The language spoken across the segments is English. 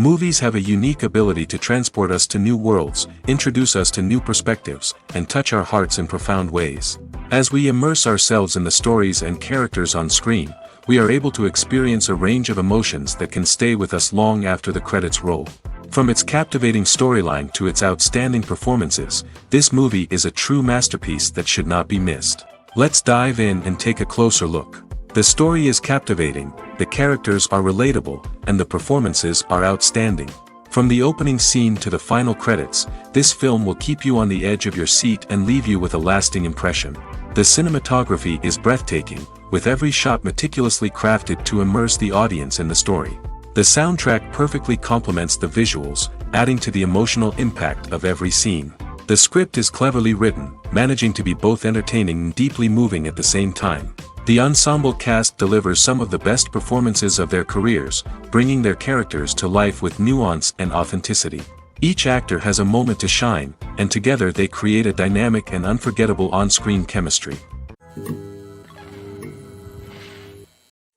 Movies have a unique ability to transport us to new worlds, introduce us to new perspectives, and touch our hearts in profound ways. As we immerse ourselves in the stories and characters on screen, we are able to experience a range of emotions that can stay with us long after the credits roll. From its captivating storyline to its outstanding performances, this movie is a true masterpiece that should not be missed. Let's dive in and take a closer look. The story is captivating, the characters are relatable, and the performances are outstanding. From the opening scene to the final credits, this film will keep you on the edge of your seat and leave you with a lasting impression. The cinematography is breathtaking, with every shot meticulously crafted to immerse the audience in the story. The soundtrack perfectly complements the visuals, adding to the emotional impact of every scene. The script is cleverly written, managing to be both entertaining and deeply moving at the same time. The ensemble cast delivers some of the best performances of their careers, bringing their characters to life with nuance and authenticity. Each actor has a moment to shine, and together they create a dynamic and unforgettable on-screen chemistry.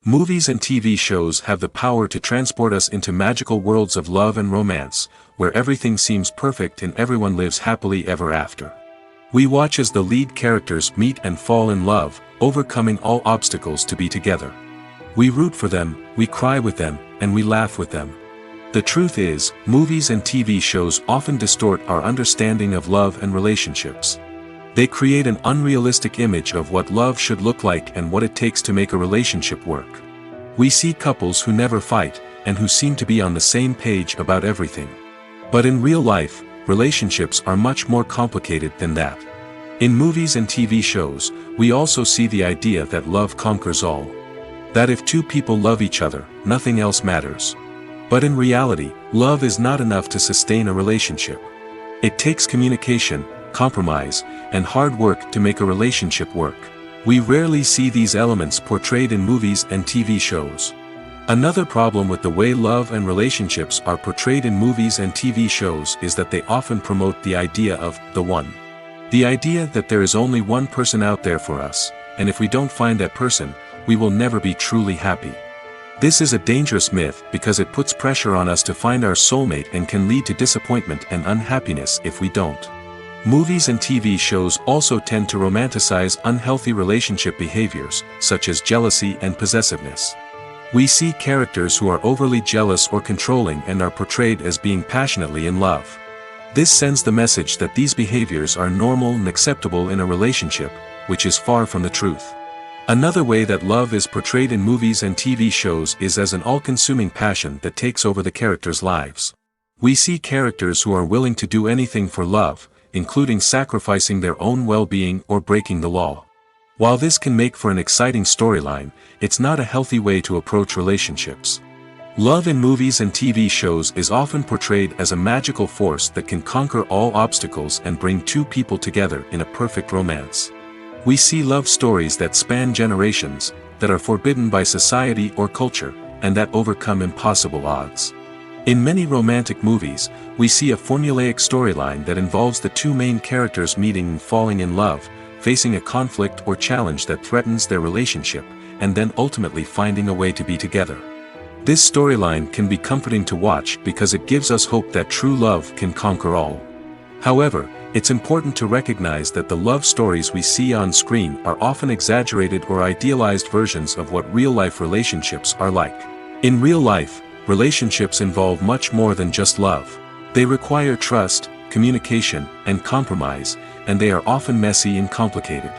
Movies and TV shows have the power to transport us into magical worlds of love and romance, where everything seems perfect and everyone lives happily ever after. We watch as the lead characters meet and fall in love, overcoming all obstacles to be together. We root for them, we cry with them, and we laugh with them. The truth is, movies and TV shows often distort our understanding of love and relationships. They create an unrealistic image of what love should look like and what it takes to make a relationship work. We see couples who never fight, and who seem to be on the same page about everything. But in real life, relationships are much more complicated than that. In movies and TV shows, we also see the idea that love conquers all. That if two people love each other, nothing else matters. But in reality, love is not enough to sustain a relationship. It takes communication, compromise, and hard work to make a relationship work. We rarely see these elements portrayed in movies and TV shows. Another problem with the way love and relationships are portrayed in movies and TV shows is that they often promote the idea of the one. The idea that there is only one person out there for us, and if we don't find that person, we will never be truly happy. This is a dangerous myth because it puts pressure on us to find our soulmate and can lead to disappointment and unhappiness if we don't. Movies and TV shows also tend to romanticize unhealthy relationship behaviors, such as jealousy and possessiveness. We see characters who are overly jealous or controlling and are portrayed as being passionately in love. This sends the message that these behaviors are normal and acceptable in a relationship, which is far from the truth. Another way that love is portrayed in movies and TV shows is as an all-consuming passion that takes over the characters' lives. We see characters who are willing to do anything for love, including sacrificing their own well-being or breaking the law. While this can make for an exciting storyline, it's not a healthy way to approach relationships. Love in movies and TV shows is often portrayed as a magical force that can conquer all obstacles and bring two people together in a perfect romance. We see love stories that span generations, that are forbidden by society or culture, and that overcome impossible odds. In many romantic movies, we see a formulaic storyline that involves the two main characters meeting and falling in love, facing a conflict or challenge that threatens their relationship, and then ultimately finding a way to be together. This storyline can be comforting to watch because it gives us hope that true love can conquer all. However, it's important to recognize that the love stories we see on screen are often exaggerated or idealized versions of what real-life relationships are like. In real life, relationships involve much more than just love. They require trust, communication, and compromise, and they are often messy and complicated.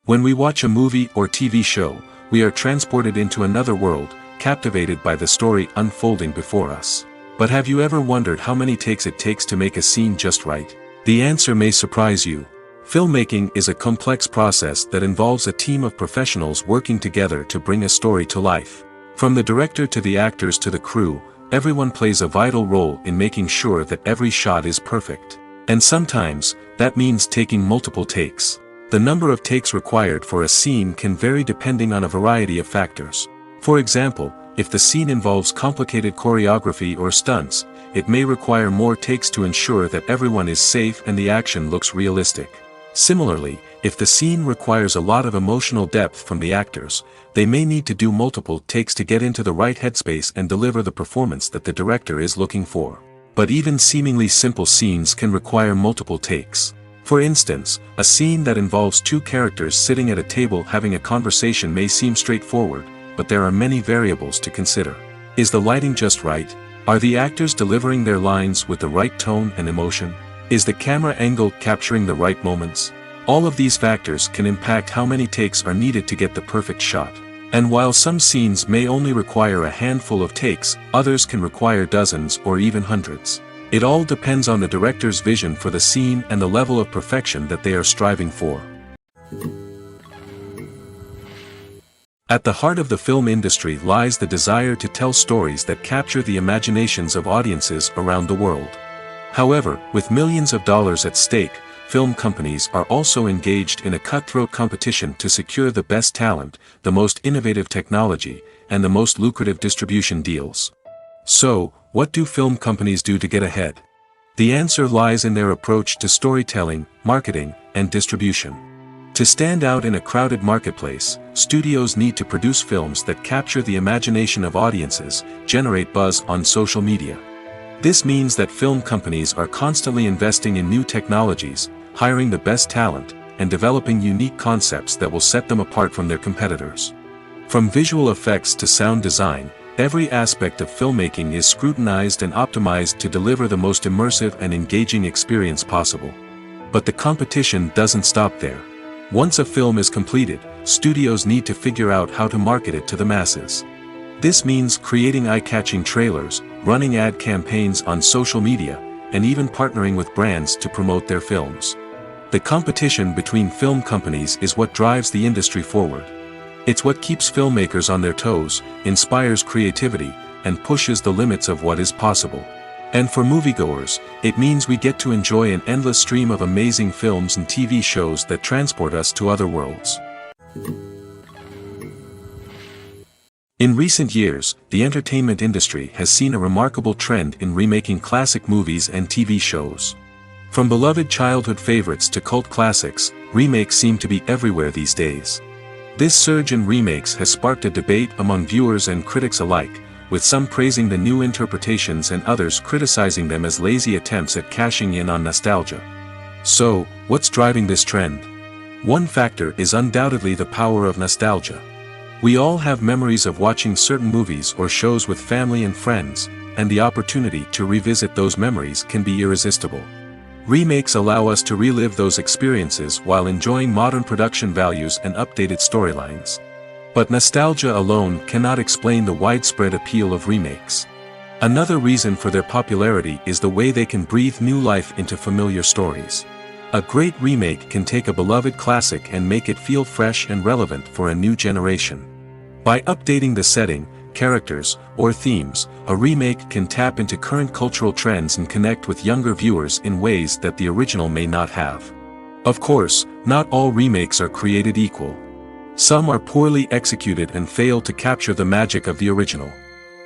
When we watch a movie or TV show, we are transported into another world, captivated by the story unfolding before us. But have you ever wondered how many takes it takes to make a scene just right? The answer may surprise you. Filmmaking is a complex process that involves a team of professionals working together to bring a story to life. From the director to the actors to the crew, everyone plays a vital role in making sure that every shot is perfect. And sometimes, that means taking multiple takes. The number of takes required for a scene can vary depending on a variety of factors. For example, if the scene involves complicated choreography or stunts, it may require more takes to ensure that everyone is safe and the action looks realistic. Similarly, if the scene requires a lot of emotional depth from the actors, they may need to do multiple takes to get into the right headspace and deliver the performance that the director is looking for. But even seemingly simple scenes can require multiple takes. For instance, a scene that involves two characters sitting at a table having a conversation may seem straightforward, but there are many variables to consider. Is the lighting just right? Are the actors delivering their lines with the right tone and emotion? Is the camera angle capturing the right moments? All of these factors can impact how many takes are needed to get the perfect shot. And while some scenes may only require a handful of takes, others can require dozens or even hundreds. It all depends on the director's vision for the scene and the level of perfection that they are striving for. At the heart of the film industry lies the desire to tell stories that capture the imaginations of audiences around the world. However, with millions of dollars at stake, film companies are also engaged in a cutthroat competition to secure the best talent, the most innovative technology, and the most lucrative distribution deals. So, what do film companies do to get ahead? The answer lies in their approach to storytelling, marketing, and distribution. To stand out in a crowded marketplace, studios need to produce films that capture the imagination of audiences, generate buzz on social media. This means that film companies are constantly investing in new technologies, hiring the best talent, and developing unique concepts that will set them apart from their competitors. From visual effects to sound design, every aspect of filmmaking is scrutinized and optimized to deliver the most immersive and engaging experience possible. But the competition doesn't stop there. Once a film is completed, studios need to figure out how to market it to the masses. This means creating eye-catching trailers, running ad campaigns on social media, and even partnering with brands to promote their films. The competition between film companies is what drives the industry forward. It's what keeps filmmakers on their toes, inspires creativity, and pushes the limits of what is possible. And for moviegoers, it means we get to enjoy an endless stream of amazing films and TV shows that transport us to other worlds. In recent years, the entertainment industry has seen a remarkable trend in remaking classic movies and TV shows. From beloved childhood favorites to cult classics, remakes seem to be everywhere these days. This surge in remakes has sparked a debate among viewers and critics alike, with some praising the new interpretations and others criticizing them as lazy attempts at cashing in on nostalgia. So, what's driving this trend? One factor is undoubtedly the power of nostalgia. We all have memories of watching certain movies or shows with family and friends, and the opportunity to revisit those memories can be irresistible. Remakes allow us to relive those experiences while enjoying modern production values and updated storylines. But nostalgia alone cannot explain the widespread appeal of remakes. Another reason for their popularity is the way they can breathe new life into familiar stories. A great remake can take a beloved classic and make it feel fresh and relevant for a new generation. By updating the setting, characters, or themes, a remake can tap into current cultural trends and connect with younger viewers in ways that the original may not have. Of course, not all remakes are created equal. Some are poorly executed and fail to capture the magic of the original.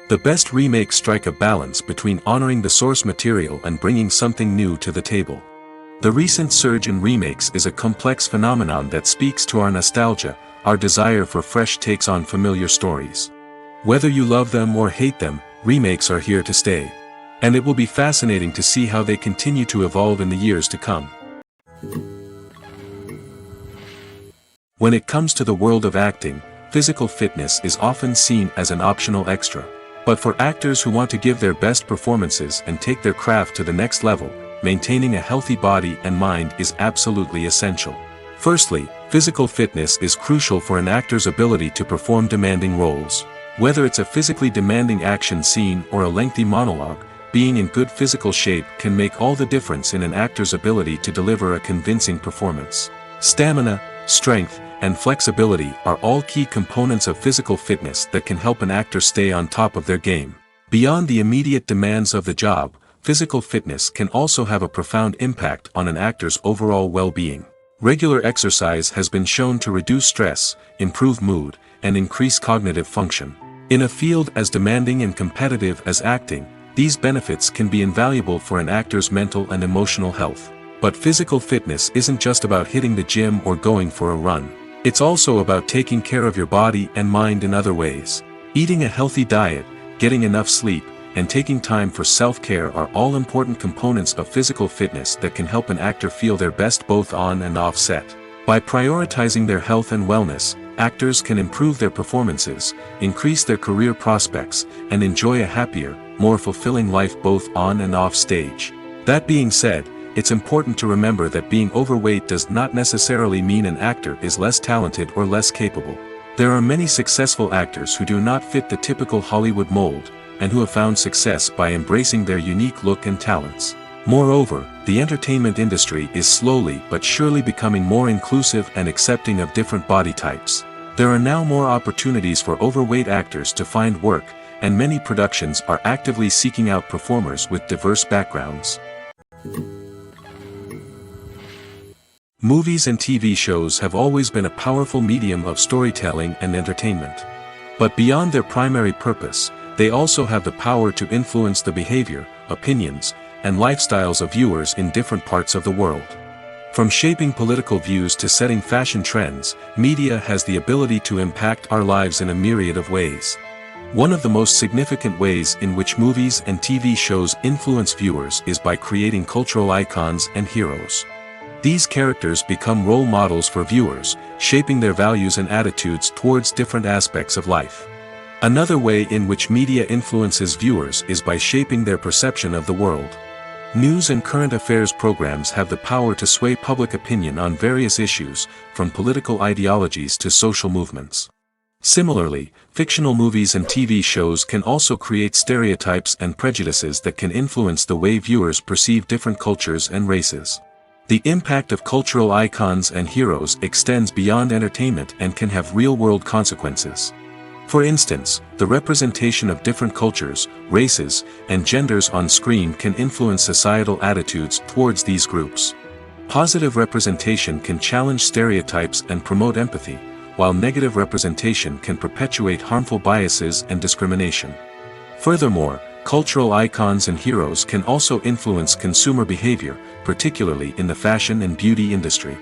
The best remakes strike a balance between honoring the source material and bringing something new to the table. The recent surge in remakes is a complex phenomenon that speaks to our nostalgia, our desire for fresh takes on familiar stories. Whether you love them or hate them, remakes are here to stay. And it will be fascinating to see how they continue to evolve in the years to come. When it comes to the world of acting, physical fitness is often seen as an optional extra. But for actors who want to give their best performances and take their craft to the next level, maintaining a healthy body and mind is absolutely essential. Firstly, physical fitness is crucial for an actor's ability to perform demanding roles. Whether it's a physically demanding action scene or a lengthy monologue, being in good physical shape can make all the difference in an actor's ability to deliver a convincing performance. Stamina, strength, and flexibility are all key components of physical fitness that can help an actor stay on top of their game. Beyond the immediate demands of the job, physical fitness can also have a profound impact on an actor's overall well-being. Regular exercise has been shown to reduce stress, improve mood, and increase cognitive function. In a field as demanding and competitive as acting, these benefits can be invaluable for an actor's mental and emotional health. But physical fitness isn't just about hitting the gym or going for a run. It's also about taking care of your body and mind in other ways. Eating a healthy diet, getting enough sleep, and taking time for self-care are all important components of physical fitness that can help an actor feel their best both on and off set. By prioritizing their health and wellness, actors can improve their performances, increase their career prospects, and enjoy a happier, more fulfilling life both on and off stage. That being said, it's important to remember that being overweight does not necessarily mean an actor is less talented or less capable. There are many successful actors who do not fit the typical Hollywood mold, and who have found success by embracing their unique look and talents. Moreover, the entertainment industry is slowly but surely becoming more inclusive and accepting of different body types. There are now more opportunities for overweight actors to find work, and many productions are actively seeking out performers with diverse backgrounds. Movies and TV shows have always been a powerful medium of storytelling and entertainment. But beyond their primary purpose, they also have the power to influence the behavior, opinions, and lifestyles of viewers in different parts of the world. From shaping political views to setting fashion trends, media has the ability to impact our lives in a myriad of ways. One of the most significant ways in which movies and TV shows influence viewers is by creating cultural icons and heroes. These characters become role models for viewers, shaping their values and attitudes towards different aspects of life. Another way in which media influences viewers is by shaping their perception of the world. News and current affairs programs have the power to sway public opinion on various issues, from political ideologies to social movements. Similarly, fictional movies and TV shows can also create stereotypes and prejudices that can influence the way viewers perceive different cultures and races. The impact of cultural icons and heroes extends beyond entertainment and can have real-world consequences. For instance, the representation of different cultures, races, and genders on screen can influence societal attitudes towards these groups. Positive representation can challenge stereotypes and promote empathy, while negative representation can perpetuate harmful biases and discrimination. Furthermore, cultural icons and heroes can also influence consumer behavior, particularly in the fashion and beauty industry.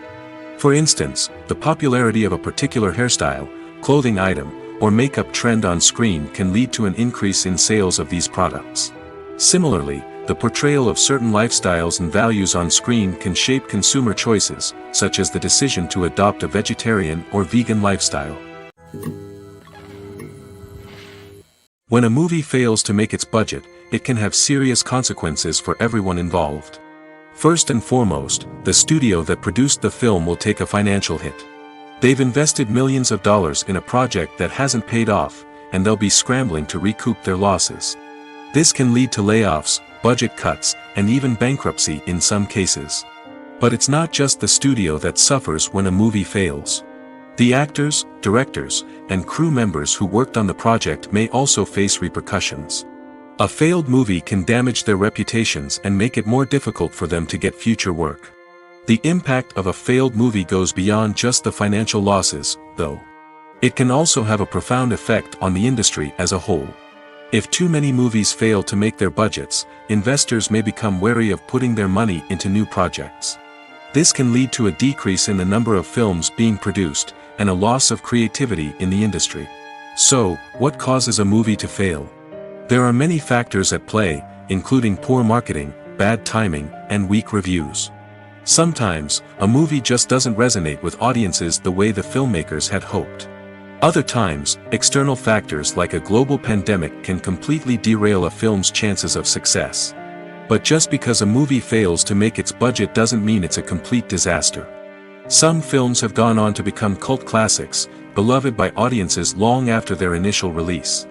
For instance, the popularity of a particular hairstyle, clothing item, or makeup trend on screen can lead to an increase in sales of these products. Similarly, the portrayal of certain lifestyles and values on screen can shape consumer choices, such as the decision to adopt a vegetarian or vegan lifestyle. When a movie fails to make its budget, it can have serious consequences for everyone involved. First and foremost, the studio that produced the film will take a financial hit. They've invested millions of dollars in a project that hasn't paid off, and they'll be scrambling to recoup their losses. This can lead to layoffs, budget cuts, and even bankruptcy in some cases. But it's not just the studio that suffers when a movie fails. The actors, directors, and crew members who worked on the project may also face repercussions. A failed movie can damage their reputations and make it more difficult for them to get future work. The impact of a failed movie goes beyond just the financial losses, though. It can also have a profound effect on the industry as a whole. If too many movies fail to make their budgets, investors may become wary of putting their money into new projects. This can lead to a decrease in the number of films being produced, and a loss of creativity in the industry. So, what causes a movie to fail? There are many factors at play, including poor marketing, bad timing, and weak reviews. Sometimes, a movie just doesn't resonate with audiences the way the filmmakers had hoped. Other times, external factors like a global pandemic can completely derail a film's chances of success. But just because a movie fails to make its budget doesn't mean it's a complete disaster. Some films have gone on to become cult classics, beloved by audiences long after their initial release.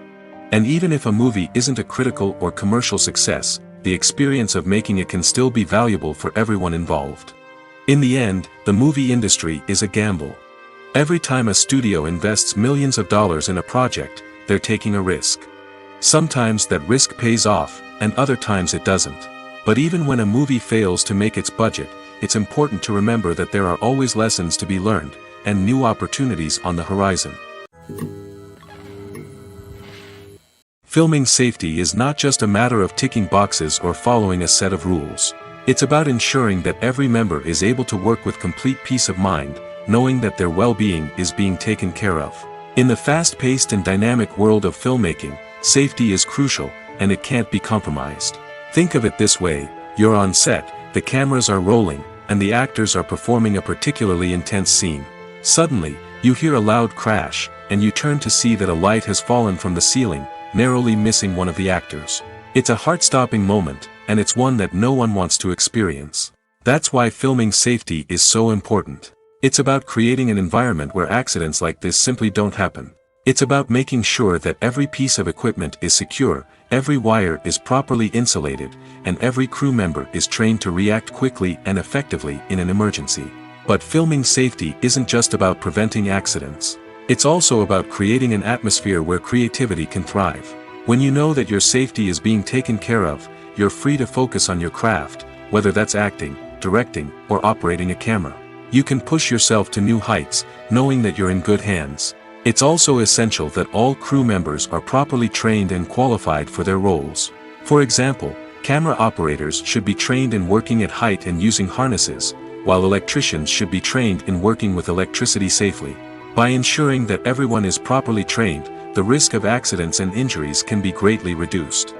And even if a movie isn't a critical or commercial success, the experience of making it can still be valuable for everyone involved. In the end, the movie industry is a gamble. Every time a studio invests millions of dollars in a project, they're taking a risk. Sometimes that risk pays off, and other times it doesn't. But even when a movie fails to make its budget, it's important to remember that there are always lessons to be learned, and new opportunities on the horizon. Filming safety is not just a matter of ticking boxes or following a set of rules. It's about ensuring that every member is able to work with complete peace of mind, knowing that their well-being is being taken care of. In the fast-paced and dynamic world of filmmaking, safety is crucial, and it can't be compromised. Think of it this way: you're on set, the cameras are rolling, and the actors are performing a particularly intense scene. Suddenly, you hear a loud crash, and you turn to see that a light has fallen from the ceiling, narrowly missing one of the actors. It's a heart-stopping moment, and it's one that no one wants to experience. That's why filming safety is so important. It's about creating an environment where accidents like this simply don't happen. It's about making sure that every piece of equipment is secure, every wire is properly insulated, and every crew member is trained to react quickly and effectively in an emergency. But filming safety isn't just about preventing accidents. It's also about creating an atmosphere where creativity can thrive. When you know that your safety is being taken care of, you're free to focus on your craft, whether that's acting, directing, or operating a camera. You can push yourself to new heights, knowing that you're in good hands. It's also essential that all crew members are properly trained and qualified for their roles. For example, camera operators should be trained in working at height and using harnesses, while electricians should be trained in working with electricity safely. By ensuring that everyone is properly trained, the risk of accidents and injuries can be greatly reduced.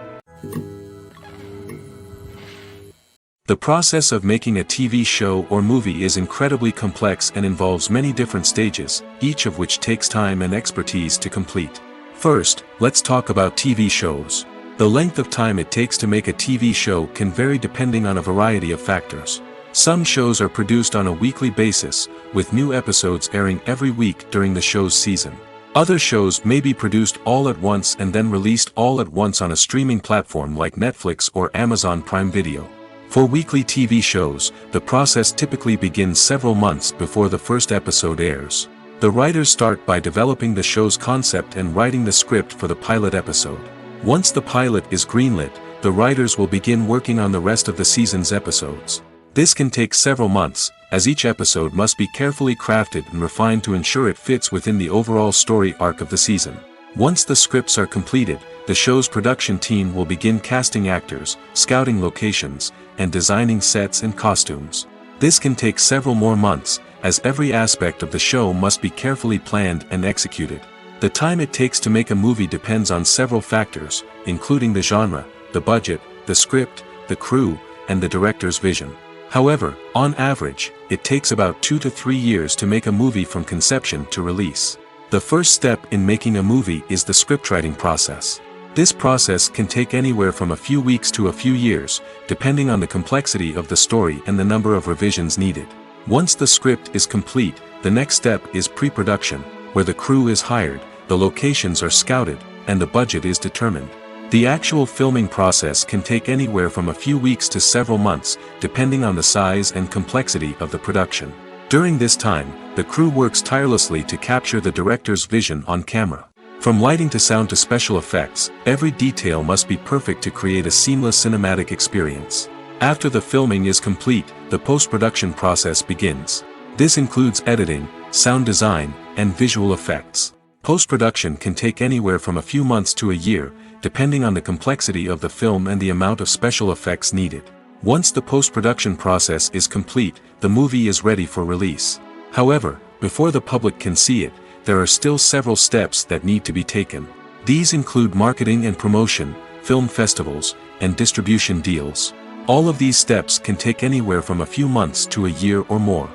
The process of making a TV show or movie is incredibly complex and involves many different stages, each of which takes time and expertise to complete. First, let's talk about TV shows. The length of time it takes to make a TV show can vary depending on a variety of factors. Some shows are produced on a weekly basis, with new episodes airing every week during the show's season. Other shows may be produced all at once and then released all at once on a streaming platform like Netflix or Amazon Prime Video. For weekly TV shows, the process typically begins several months before the first episode airs. The writers start by developing the show's concept and writing the script for the pilot episode. Once the pilot is greenlit, the writers will begin working on the rest of the season's episodes. This can take several months, as each episode must be carefully crafted and refined to ensure it fits within the overall story arc of the season. Once the scripts are completed, the show's production team will begin casting actors, scouting locations, and designing sets and costumes. This can take several more months, as every aspect of the show must be carefully planned and executed. The time it takes to make a movie depends on several factors, including the genre, the budget, the script, the crew, and the director's vision. However, on average, it takes about 2 to 3 years to make a movie from conception to release. The first step in making a movie is the scriptwriting process. This process can take anywhere from a few weeks to a few years, depending on the complexity of the story and the number of revisions needed. Once the script is complete, the next step is pre-production, where the crew is hired, the locations are scouted, and the budget is determined. The actual filming process can take anywhere from a few weeks to several months, depending on the size and complexity of the production. During this time, the crew works tirelessly to capture the director's vision on camera. From lighting to sound to special effects, every detail must be perfect to create a seamless cinematic experience. After the filming is complete, the post-production process begins. This includes editing, sound design, and visual effects. Post-production can take anywhere from a few months to a year, depending on the complexity of the film and the amount of special effects needed. Once the post-production process is complete, the movie is ready for release. However, before the public can see it, there are still several steps that need to be taken. These include marketing and promotion, film festivals, and distribution deals. All of these steps can take anywhere from a few months to a year or more.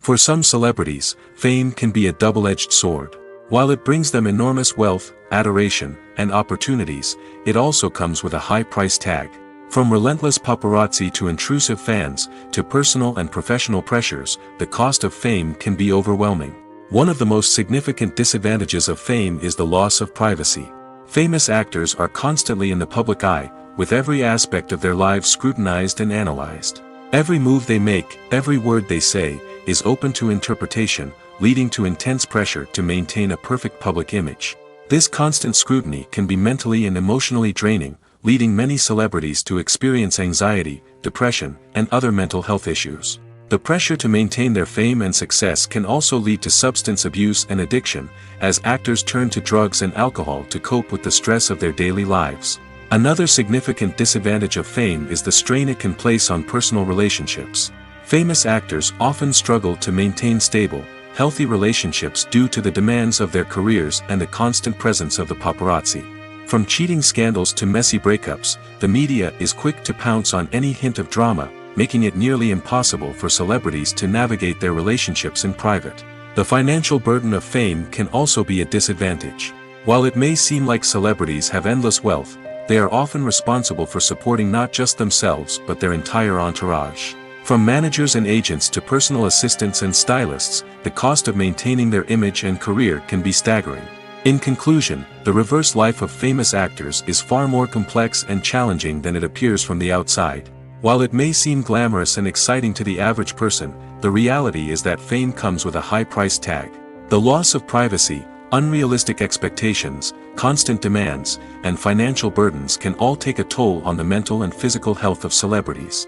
For some celebrities, fame can be a double-edged sword. While it brings them enormous wealth, adoration, and opportunities, it also comes with a high price tag. From relentless paparazzi to intrusive fans, to personal and professional pressures, the cost of fame can be overwhelming. One of the most significant disadvantages of fame is the loss of privacy. Famous actors are constantly in the public eye, with every aspect of their lives scrutinized and analyzed. Every move they make, every word they say, is open to interpretation, leading to intense pressure to maintain a perfect public image. This constant scrutiny can be mentally and emotionally draining, leading many celebrities to experience anxiety, depression, and other mental health issues. The pressure to maintain their fame and success can also lead to substance abuse and addiction, as actors turn to drugs and alcohol to cope with the stress of their daily lives. Another significant disadvantage of fame is the strain it can place on personal relationships. Famous actors often struggle to maintain stable, healthy relationships due to the demands of their careers and the constant presence of the paparazzi. From cheating scandals to messy breakups, the media is quick to pounce on any hint of drama, making it nearly impossible for celebrities to navigate their relationships in private. The financial burden of fame can also be a disadvantage. While it may seem like celebrities have endless wealth, they are often responsible for supporting not just themselves but their entire entourage. From managers and agents to personal assistants and stylists, the cost of maintaining their image and career can be staggering. In conclusion, the reverse life of famous actors is far more complex and challenging than it appears from the outside. While it may seem glamorous and exciting to the average person, the reality is that fame comes with a high price tag. The loss of privacy, unrealistic expectations, constant demands, and financial burdens can all take a toll on the mental and physical health of celebrities.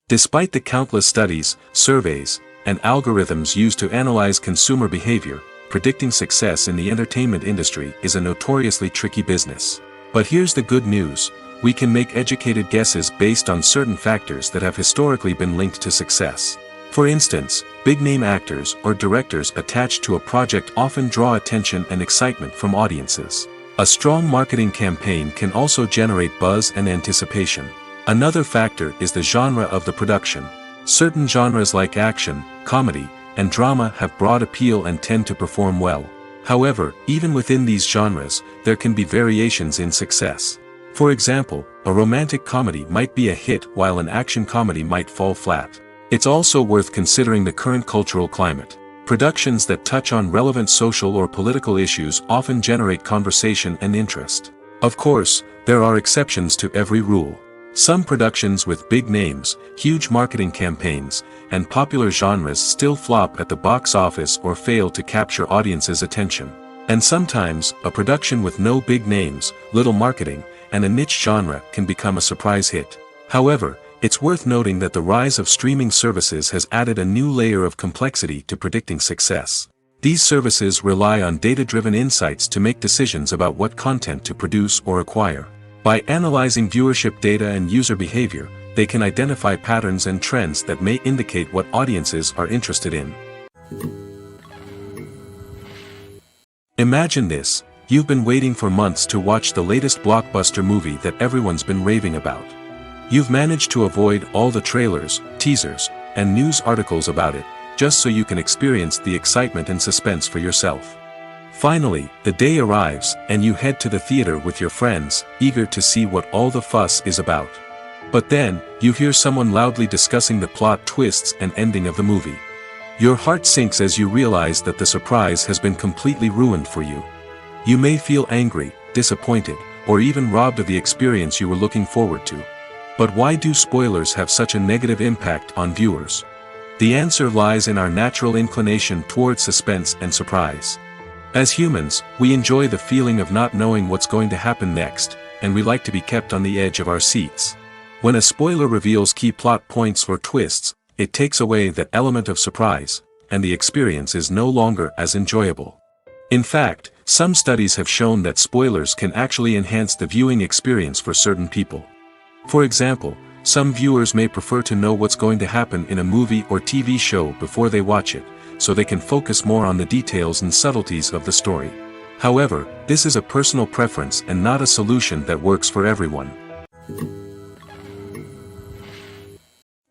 Despite the countless studies, surveys, and algorithms used to analyze consumer behavior, predicting success in the entertainment industry is a notoriously tricky business. But here's the good news: we can make educated guesses based on certain factors that have historically been linked to success. For instance, big-name actors or directors attached to a project often draw attention and excitement from audiences. A strong marketing campaign can also generate buzz and anticipation. Another factor is the genre of the production. Certain genres like action, comedy, and drama have broad appeal and tend to perform well. However, even within these genres, there can be variations in success. For example, a romantic comedy might be a hit while an action comedy might fall flat. It's also worth considering the current cultural climate. Productions that touch on relevant social or political issues often generate conversation and interest. Of course, there are exceptions to every rule. Some productions with big names, huge marketing campaigns, and popular genres still flop at the box office or fail to capture audiences' attention. And sometimes, a production with no big names, little marketing, and a niche genre can become a surprise hit. However, it's worth noting that the rise of streaming services has added a new layer of complexity to predicting success. These services rely on data-driven insights to make decisions about what content to produce or acquire. By analyzing viewership data and user behavior, they can identify patterns and trends that may indicate what audiences are interested in. Imagine this: you've been waiting for months to watch the latest blockbuster movie that everyone's been raving about. You've managed to avoid all the trailers, teasers, and news articles about it, just so you can experience the excitement and suspense for yourself. Finally, the day arrives, and you head to the theater with your friends, eager to see what all the fuss is about. But then, you hear someone loudly discussing the plot twists and ending of the movie. Your heart sinks as you realize that the surprise has been completely ruined for you. You may feel angry, disappointed, or even robbed of the experience you were looking forward to. But why do spoilers have such a negative impact on viewers? The answer lies in our natural inclination towards suspense and surprise. As humans, we enjoy the feeling of not knowing what's going to happen next, and we like to be kept on the edge of our seats. When a spoiler reveals key plot points or twists, it takes away that element of surprise, and the experience is no longer as enjoyable. In fact, some studies have shown that spoilers can actually enhance the viewing experience for certain people. For example, some viewers may prefer to know what's going to happen in a movie or TV show before they watch it, so they can focus more on the details and subtleties of the story. However, this is a personal preference and not a solution that works for everyone.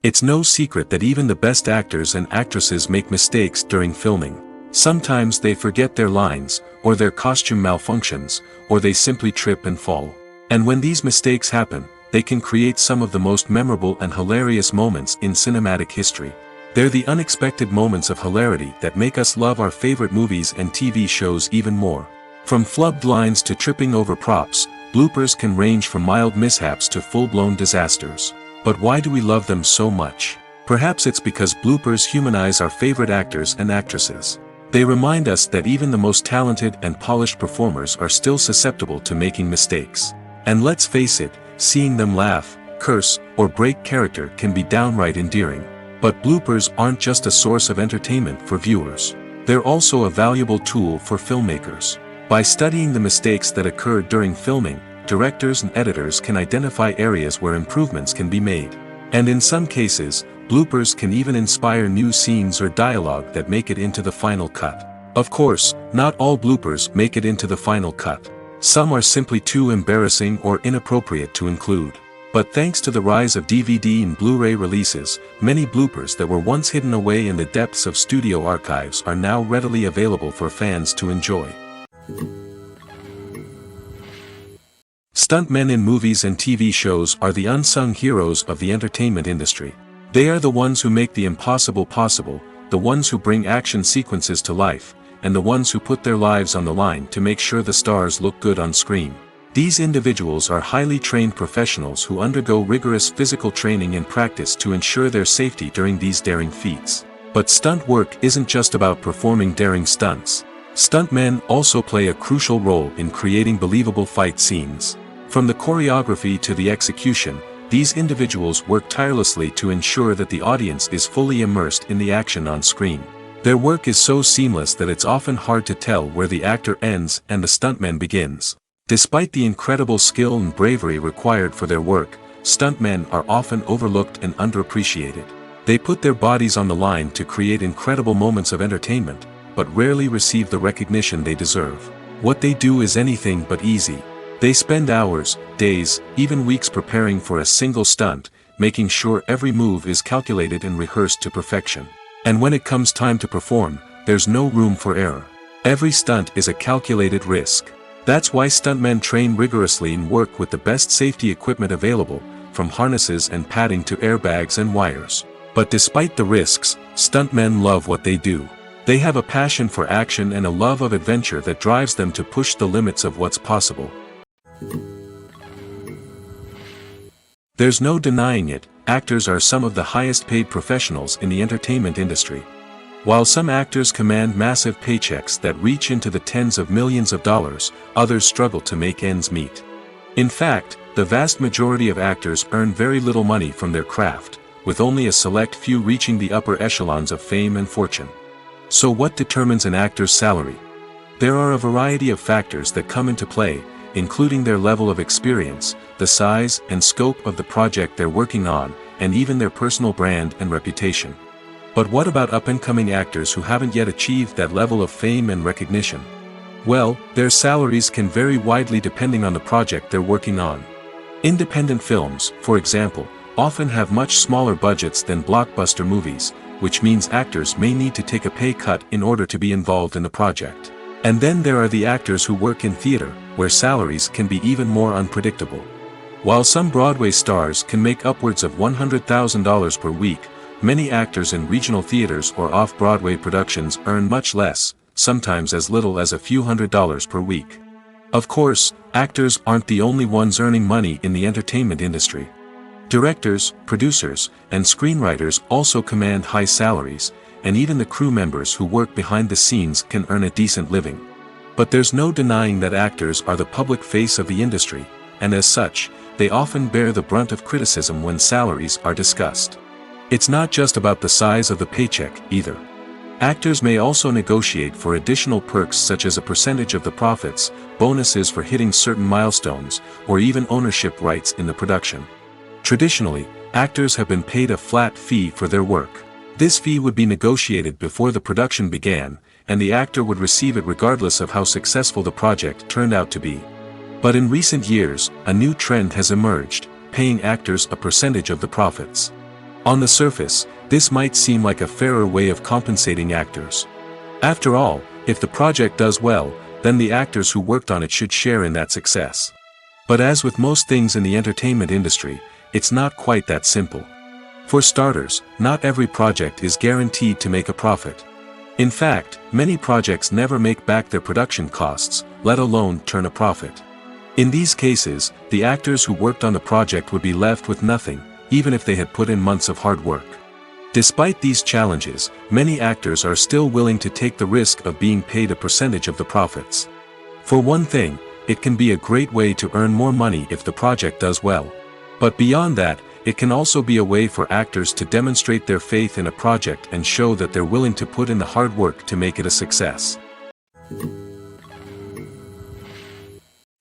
It's no secret that even the best actors and actresses make mistakes during filming. Sometimes they forget their lines, or their costume malfunctions, or they simply trip and fall. And when these mistakes happen, they can create some of the most memorable and hilarious moments in cinematic history. They're the unexpected moments of hilarity that make us love our favorite movies and TV shows even more. From flubbed lines to tripping over props, bloopers can range from mild mishaps to full-blown disasters. But why do we love them so much? Perhaps it's because bloopers humanize our favorite actors and actresses. They remind us that even the most talented and polished performers are still susceptible to making mistakes. And let's face it, seeing them laugh, curse, or break character can be downright endearing. But bloopers aren't just a source of entertainment for viewers. They're also a valuable tool for filmmakers. By studying the mistakes that occurred during filming, directors and editors can identify areas where improvements can be made. And in some cases, bloopers can even inspire new scenes or dialogue that make it into the final cut. Of course, not all bloopers make it into the final cut. Some are simply too embarrassing or inappropriate to include. But thanks to the rise of DVD and Blu-ray releases, many bloopers that were once hidden away in the depths of studio archives are now readily available for fans to enjoy. Stuntmen in movies and TV shows are the unsung heroes of the entertainment industry. They are the ones who make the impossible possible, the ones who bring action sequences to life, and the ones who put their lives on the line to make sure the stars look good on screen. These individuals are highly trained professionals who undergo rigorous physical training and practice to ensure their safety during these daring feats. But stunt work isn't just about performing daring stunts. Stuntmen also play a crucial role in creating believable fight scenes. From the choreography to the execution, these individuals work tirelessly to ensure that the audience is fully immersed in the action on screen. Their work is so seamless that it's often hard to tell where the actor ends and the stuntman begins. Despite the incredible skill and bravery required for their work, stuntmen are often overlooked and underappreciated. They put their bodies on the line to create incredible moments of entertainment, but rarely receive the recognition they deserve. What they do is anything but easy. They spend hours, days, even weeks preparing for a single stunt, making sure every move is calculated and rehearsed to perfection. And when it comes time to perform, there's no room for error. Every stunt is a calculated risk. That's why stuntmen train rigorously and work with the best safety equipment available, from harnesses and padding to airbags and wires. But despite the risks, stuntmen love what they do. They have a passion for action and a love of adventure that drives them to push the limits of what's possible. There's no denying it, actors are some of the highest paid professionals in the entertainment industry. While some actors command massive paychecks that reach into the tens of millions of dollars, others struggle to make ends meet. In fact, the vast majority of actors earn very little money from their craft, with only a select few reaching the upper echelons of fame and fortune. So what determines an actor's salary? There are a variety of factors that come into play, including their level of experience, the size and scope of the project they're working on, and even their personal brand and reputation. But what about up-and-coming actors who haven't yet achieved that level of fame and recognition? Well, their salaries can vary widely depending on the project they're working on. Independent films, for example, often have much smaller budgets than blockbuster movies, which means actors may need to take a pay cut in order to be involved in the project. And then there are the actors who work in theater, where salaries can be even more unpredictable. While some Broadway stars can make upwards of $100,000 per week, many actors in regional theaters or off-Broadway productions earn much less, sometimes as little as a few $100s per week. Of course, actors aren't the only ones earning money in the entertainment industry. Directors, producers, and screenwriters also command high salaries, and even the crew members who work behind the scenes can earn a decent living. But there's no denying that actors are the public face of the industry, and as such, they often bear the brunt of criticism when salaries are discussed. It's not just about the size of the paycheck, either. Actors may also negotiate for additional perks such as a percentage of the profits, bonuses for hitting certain milestones, or even ownership rights in the production. Traditionally, actors have been paid a flat fee for their work. This fee would be negotiated before the production began, and the actor would receive it regardless of how successful the project turned out to be. But in recent years, a new trend has emerged, paying actors a percentage of the profits. On the surface, this might seem like a fairer way of compensating actors. After all, if the project does well, then the actors who worked on it should share in that success. But as with most things in the entertainment industry, it's not quite that simple. For starters, not every project is guaranteed to make a profit. In fact, many projects never make back their production costs, let alone turn a profit. In these cases, the actors who worked on the project would be left with nothing, even if they had put in months of hard work. Despite these challenges, many actors are still willing to take the risk of being paid a percentage of the profits. For one thing, it can be a great way to earn more money if the project does well. But beyond that, it can also be a way for actors to demonstrate their faith in a project and show that they're willing to put in the hard work to make it a success.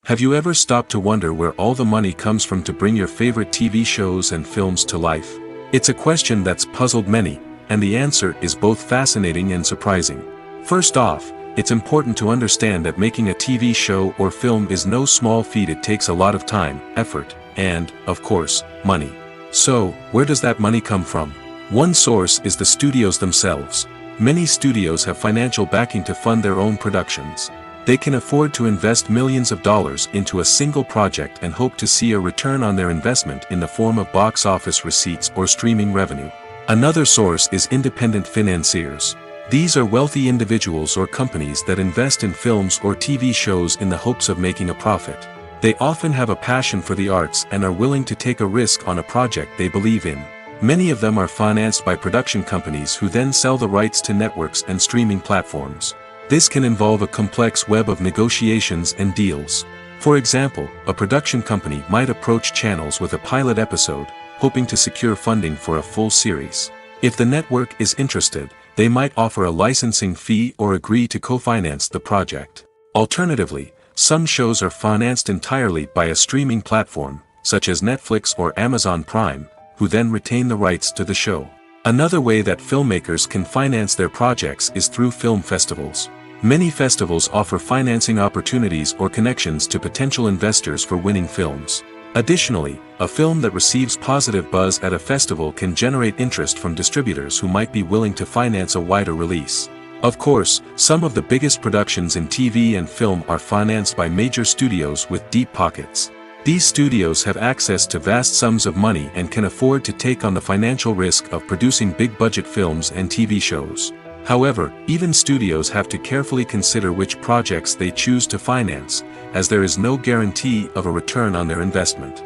Have you ever stopped to wonder where all the money comes from to bring your favorite TV shows and films to life? It's a question that's puzzled many, and the answer is both fascinating and surprising. First off, it's important to understand that making a TV show or film is no small feat. It takes a lot of time, effort, and, of course, money. So, where does that money come from? One source is the studios themselves. Many studios have financial backing to fund their own productions. They can afford to invest millions of dollars into a single project and hope to see a return on their investment in the form of box office receipts or streaming revenue. Another source is independent financiers. These are wealthy individuals or companies that invest in films or TV shows in the hopes of making a profit. They often have a passion for the arts and are willing to take a risk on a project they believe in. Many of them are financed by production companies who then sell the rights to networks and streaming platforms. This can involve a complex web of negotiations and deals. For example, a production company might approach channels with a pilot episode, hoping to secure funding for a full series. If the network is interested, they might offer a licensing fee or agree to co-finance the project. Alternatively, some shows are financed entirely by a streaming platform, such as Netflix or Amazon Prime, who then retain the rights to the show. Another way that filmmakers can finance their projects is through film festivals. Many festivals offer financing opportunities or connections to potential investors for winning films. Additionally, a film that receives positive buzz at a festival can generate interest from distributors who might be willing to finance a wider release. Of course, some of the biggest productions in TV and film are financed by major studios with deep pockets. These studios have access to vast sums of money and can afford to take on the financial risk of producing big-budget films and TV shows. However, even studios have to carefully consider which projects they choose to finance, as there is no guarantee of a return on their investment.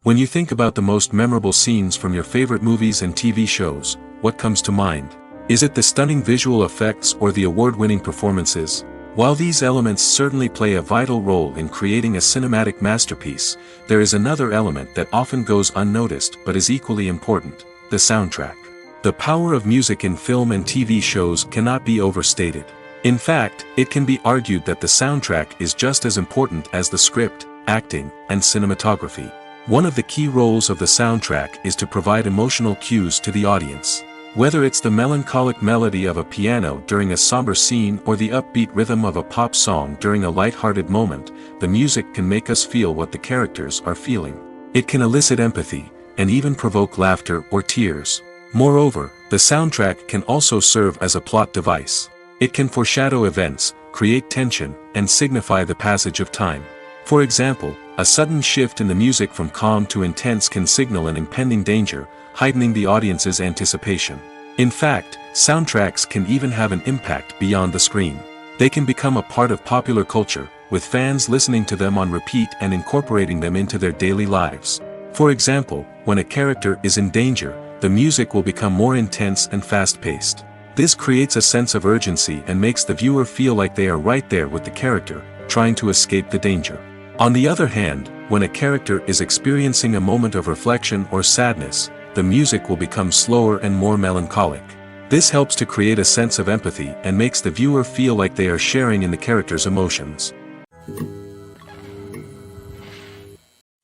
When you think about the most memorable scenes from your favorite movies and TV shows, what comes to mind? Is it the stunning visual effects or the award-winning performances? While these elements certainly play a vital role in creating a cinematic masterpiece, there is another element that often goes unnoticed but is equally important: the soundtrack. The power of music in film and TV shows cannot be overstated. In fact, it can be argued that the soundtrack is just as important as the script, acting, and cinematography. One of the key roles of the soundtrack is to provide emotional cues to the audience. Whether it's the melancholic melody of a piano during a somber scene or the upbeat rhythm of a pop song during a light-hearted moment, the music can make us feel what the characters are feeling. It can elicit empathy, and even provoke laughter or tears. Moreover, the soundtrack can also serve as a plot device. It can foreshadow events, create tension, and signify the passage of time. For example, a sudden shift in the music from calm to intense can signal an impending danger, heightening the audience's anticipation. In fact, soundtracks can even have an impact beyond the screen. They can become a part of popular culture, with fans listening to them on repeat and incorporating them into their daily lives. For example, when a character is in danger, the music will become more intense and fast-paced. This creates a sense of urgency and makes the viewer feel like they are right there with the character, trying to escape the danger. On the other hand, when a character is experiencing a moment of reflection or sadness, the music will become slower and more melancholic. This helps to create a sense of empathy and makes the viewer feel like they are sharing in the character's emotions.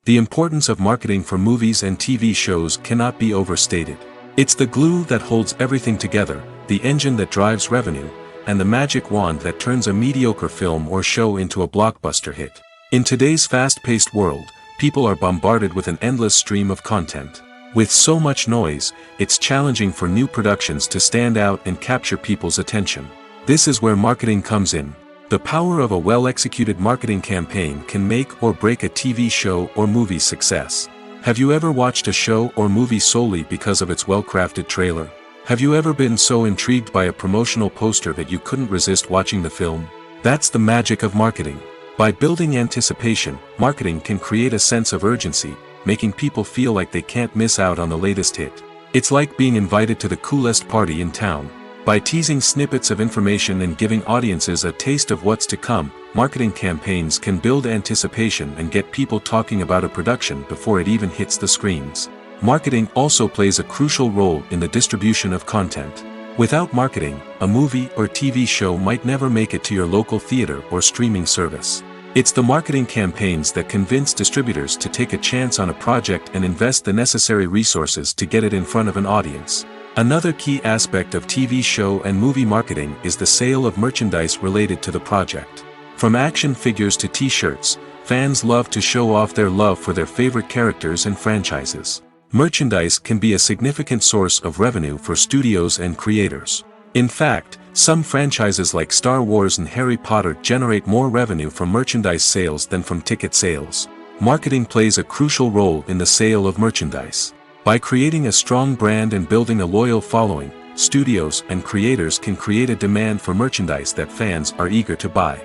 The importance of marketing for movies and TV shows cannot be overstated. It's the glue that holds everything together, the engine that drives revenue, and the magic wand that turns a mediocre film or show into a blockbuster hit. In today's fast-paced world, people are bombarded with an endless stream of content. With so much noise, it's challenging for new productions to stand out and capture people's attention. This is where marketing comes in. The power of a well-executed marketing campaign can make or break a TV show or movie's success. Have you ever watched a show or movie solely because of its well-crafted trailer? Have you ever been so intrigued by a promotional poster that you couldn't resist watching the film? That's the magic of marketing. By building anticipation, marketing can create a sense of urgency, making people feel like they can't miss out on the latest hit. It's like being invited to the coolest party in town. By teasing snippets of information and giving audiences a taste of what's to come, marketing campaigns can build anticipation and get people talking about a production before it even hits the screens. Marketing also plays a crucial role in the distribution of content. Without marketing, a movie or TV show might never make it to your local theater or streaming service. It's the marketing campaigns that convince distributors to take a chance on a project and invest the necessary resources to get it in front of an audience. Another key aspect of TV show and movie marketing is the sale of merchandise related to the project. From action figures to t-shirts, fans love to show off their love for their favorite characters and franchises. Merchandise can be a significant source of revenue for studios and creators. In fact, some franchises like Star Wars and Harry Potter generate more revenue from merchandise sales than from ticket sales. Marketing plays a crucial role in the sale of merchandise. By creating a strong brand and building a loyal following, studios and creators can create a demand for merchandise that fans are eager to buy.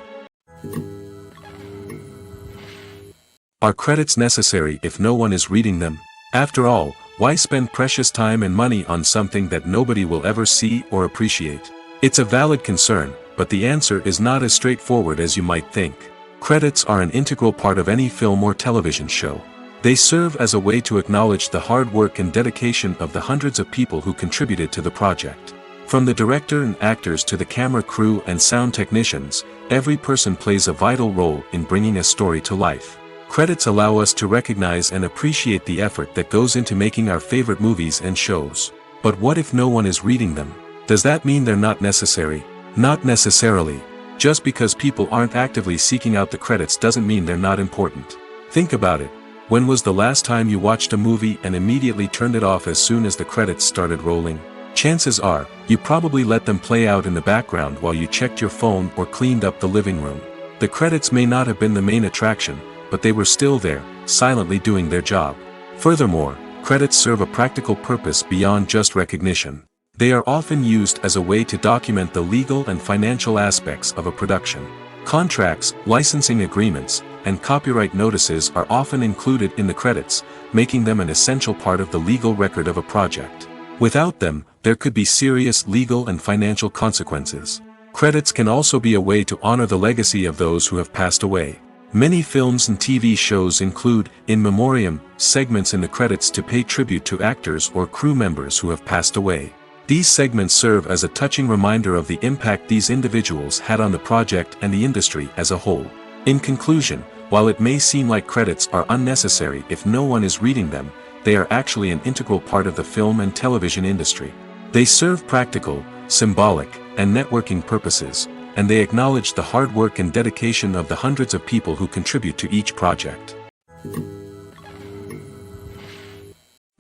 Are credits necessary if no one is reading them? After all, why spend precious time and money on something that nobody will ever see or appreciate? It's a valid concern, but the answer is not as straightforward as you might think. Credits are an integral part of any film or television show. They serve as a way to acknowledge the hard work and dedication of the hundreds of people who contributed to the project. From the director and actors to the camera crew and sound technicians, every person plays a vital role in bringing a story to life. Credits allow us to recognize and appreciate the effort that goes into making our favorite movies and shows. But what if no one is reading them? Does that mean they're not necessary? Not necessarily. Just because people aren't actively seeking out the credits doesn't mean they're not important. Think about it. When was the last time you watched a movie and immediately turned it off as soon as the credits started rolling? Chances are, you probably let them play out in the background while you checked your phone or cleaned up the living room. The credits may not have been the main attraction, but they were still there, silently doing their job. Furthermore, credits serve a practical purpose beyond just recognition. They are often used as a way to document the legal and financial aspects of a production. Contracts, licensing agreements, and copyright notices are often included in the credits, making them an essential part of the legal record of a project. Without them, there could be serious legal and financial consequences. Credits can also be a way to honor the legacy of those who have passed away. Many films and TV shows include, in memoriam, segments in the credits to pay tribute to actors or crew members who have passed away. These segments serve as a touching reminder of the impact these individuals had on the project and the industry as a whole. In conclusion, while it may seem like credits are unnecessary if no one is reading them, they are actually an integral part of the film and television industry. They serve practical, symbolic, and networking purposes, and they acknowledge the hard work and dedication of the hundreds of people who contribute to each project.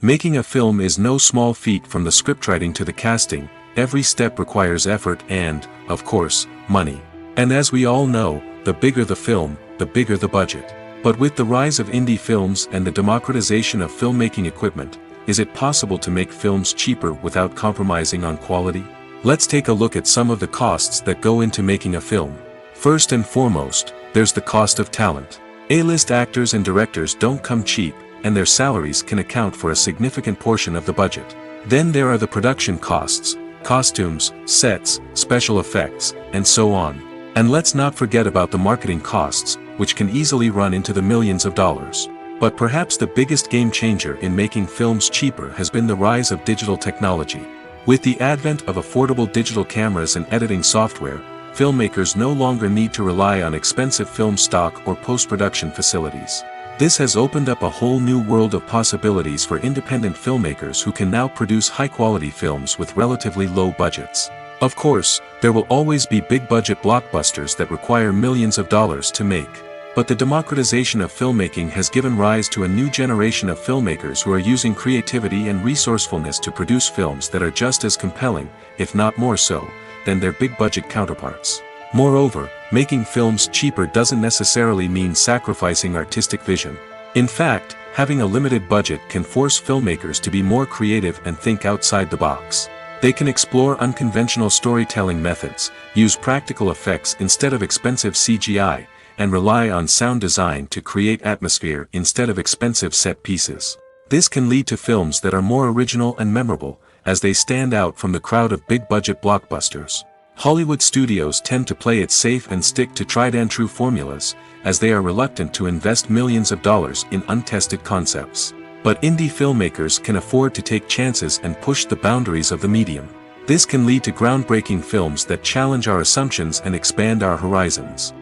Making a film is no small feat. From the scriptwriting to the casting, every step requires effort and, of course, money. And as we all know, the bigger the film, the bigger the budget. But with the rise of indie films and the democratization of filmmaking equipment, is it possible to make films cheaper without compromising on quality? Let's take a look at some of the costs that go into making a film. First and foremost, there's the cost of talent. A-list actors and directors don't come cheap, and their salaries can account for a significant portion of the budget. Then there are the production costs, costumes, sets, special effects, and so on. And let's not forget about the marketing costs, which can easily run into the millions of dollars. But perhaps the biggest game changer in making films cheaper has been the rise of digital technology. With the advent of affordable digital cameras and editing software, filmmakers no longer need to rely on expensive film stock or post-production facilities. This has opened up a whole new world of possibilities for independent filmmakers who can now produce high-quality films with relatively low budgets. Of course, there will always be big-budget blockbusters that require millions of dollars to make. But the democratization of filmmaking has given rise to a new generation of filmmakers who are using creativity and resourcefulness to produce films that are just as compelling, if not more so, than their big-budget counterparts. Moreover, making films cheaper doesn't necessarily mean sacrificing artistic vision. In fact, having a limited budget can force filmmakers to be more creative and think outside the box. They can explore unconventional storytelling methods, use practical effects instead of expensive CGI, and rely on sound design to create atmosphere instead of expensive set pieces. This can lead to films that are more original and memorable, as they stand out from the crowd of big-budget blockbusters. Hollywood studios tend to play it safe and stick to tried-and-true formulas, as they are reluctant to invest millions of dollars in untested concepts. But indie filmmakers can afford to take chances and push the boundaries of the medium. This can lead to groundbreaking films that challenge our assumptions and expand our horizons.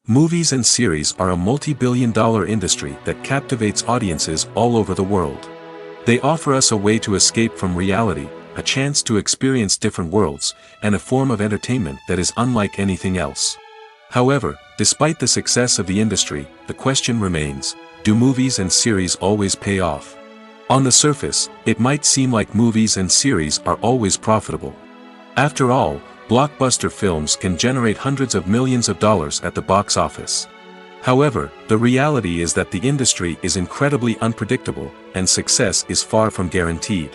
Movies and series are a multi-billion-dollar industry that captivates audiences all over the world. They offer us a way to escape from reality, a chance to experience different worlds, and a form of entertainment that is unlike anything else. However, despite the success of the industry, the question remains, do movies and series always pay off? On the surface, it might seem like movies and series are always profitable. After all, blockbuster films can generate hundreds of millions of dollars at the box office. However, the reality is that the industry is incredibly unpredictable, and success is far from guaranteed.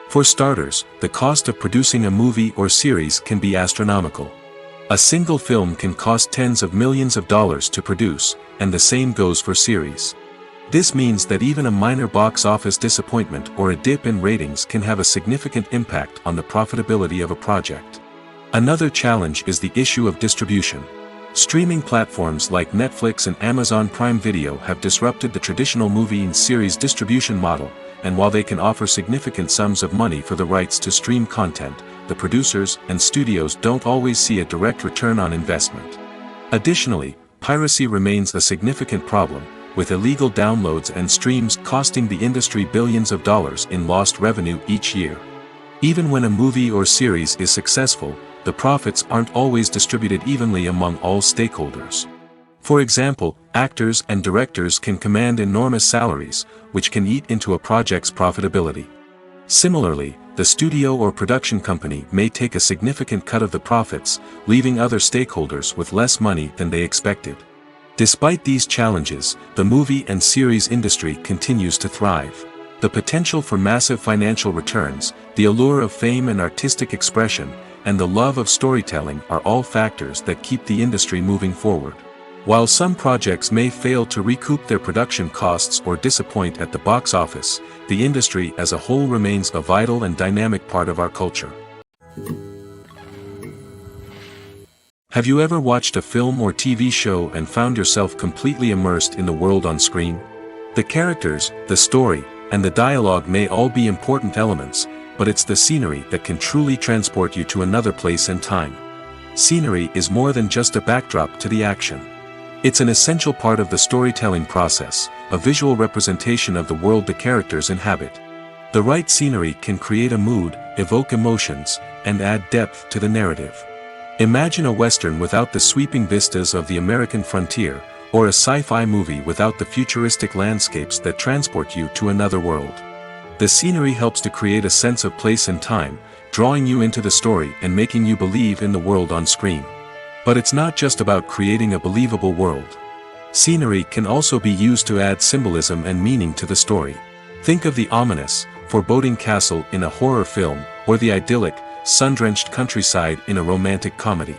For starters, the cost of producing a movie or series can be astronomical. A single film can cost tens of millions of dollars to produce, and the same goes for series. This means that even a minor box office disappointment or a dip in ratings can have a significant impact on the profitability of a project. Another challenge is the issue of distribution. Streaming platforms like Netflix and Amazon Prime Video have disrupted the traditional movie and series distribution model, and while they can offer significant sums of money for the rights to stream content, the producers and studios don't always see a direct return on investment. Additionally, piracy remains a significant problem, with illegal downloads and streams costing the industry billions of dollars in lost revenue each year. Even when a movie or series is successful, the profits aren't always distributed evenly among all stakeholders. For example, actors and directors can command enormous salaries, which can eat into a project's profitability. Similarly, the studio or production company may take a significant cut of the profits, leaving other stakeholders with less money than they expected. Despite these challenges, the movie and series industry continues to thrive. The potential for massive financial returns, the allure of fame and artistic expression, and the love of storytelling are all factors that keep the industry moving forward. While some projects may fail to recoup their production costs or disappoint at the box office, the industry as a whole remains a vital and dynamic part of our culture. Have you ever watched a film or TV show and found yourself completely immersed in the world on screen? The characters, the story, and the dialogue may all be important elements, but it's the scenery that can truly transport you to another place and time. Scenery is more than just a backdrop to the action. It's an essential part of the storytelling process, a visual representation of the world the characters inhabit. The right scenery can create a mood, evoke emotions, and add depth to the narrative. Imagine a Western without the sweeping vistas of the American frontier, or a sci-fi movie without the futuristic landscapes that transport you to another world. The scenery helps to create a sense of place and time, drawing you into the story and making you believe in the world on screen. But it's not just about creating a believable world. Scenery can also be used to add symbolism and meaning to the story. Think of the ominous, foreboding castle in a horror film, or the idyllic, sun-drenched countryside in a romantic comedy.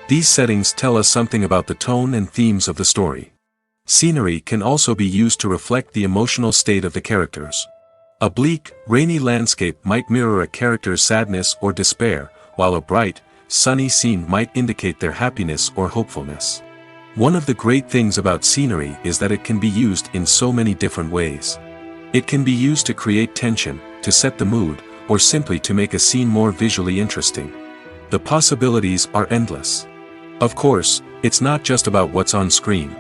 These settings tell us something about the tone and themes of the story. Scenery can also be used to reflect the emotional state of the characters. A bleak, rainy landscape might mirror a character's sadness or despair, while a bright, sunny scene might indicate their happiness or hopefulness. One of the great things about scenery is that it can be used in so many different ways. It can be used to create tension, to set the mood, or simply to make a scene more visually interesting. The possibilities are endless. Of course, it's not just about what's on screen.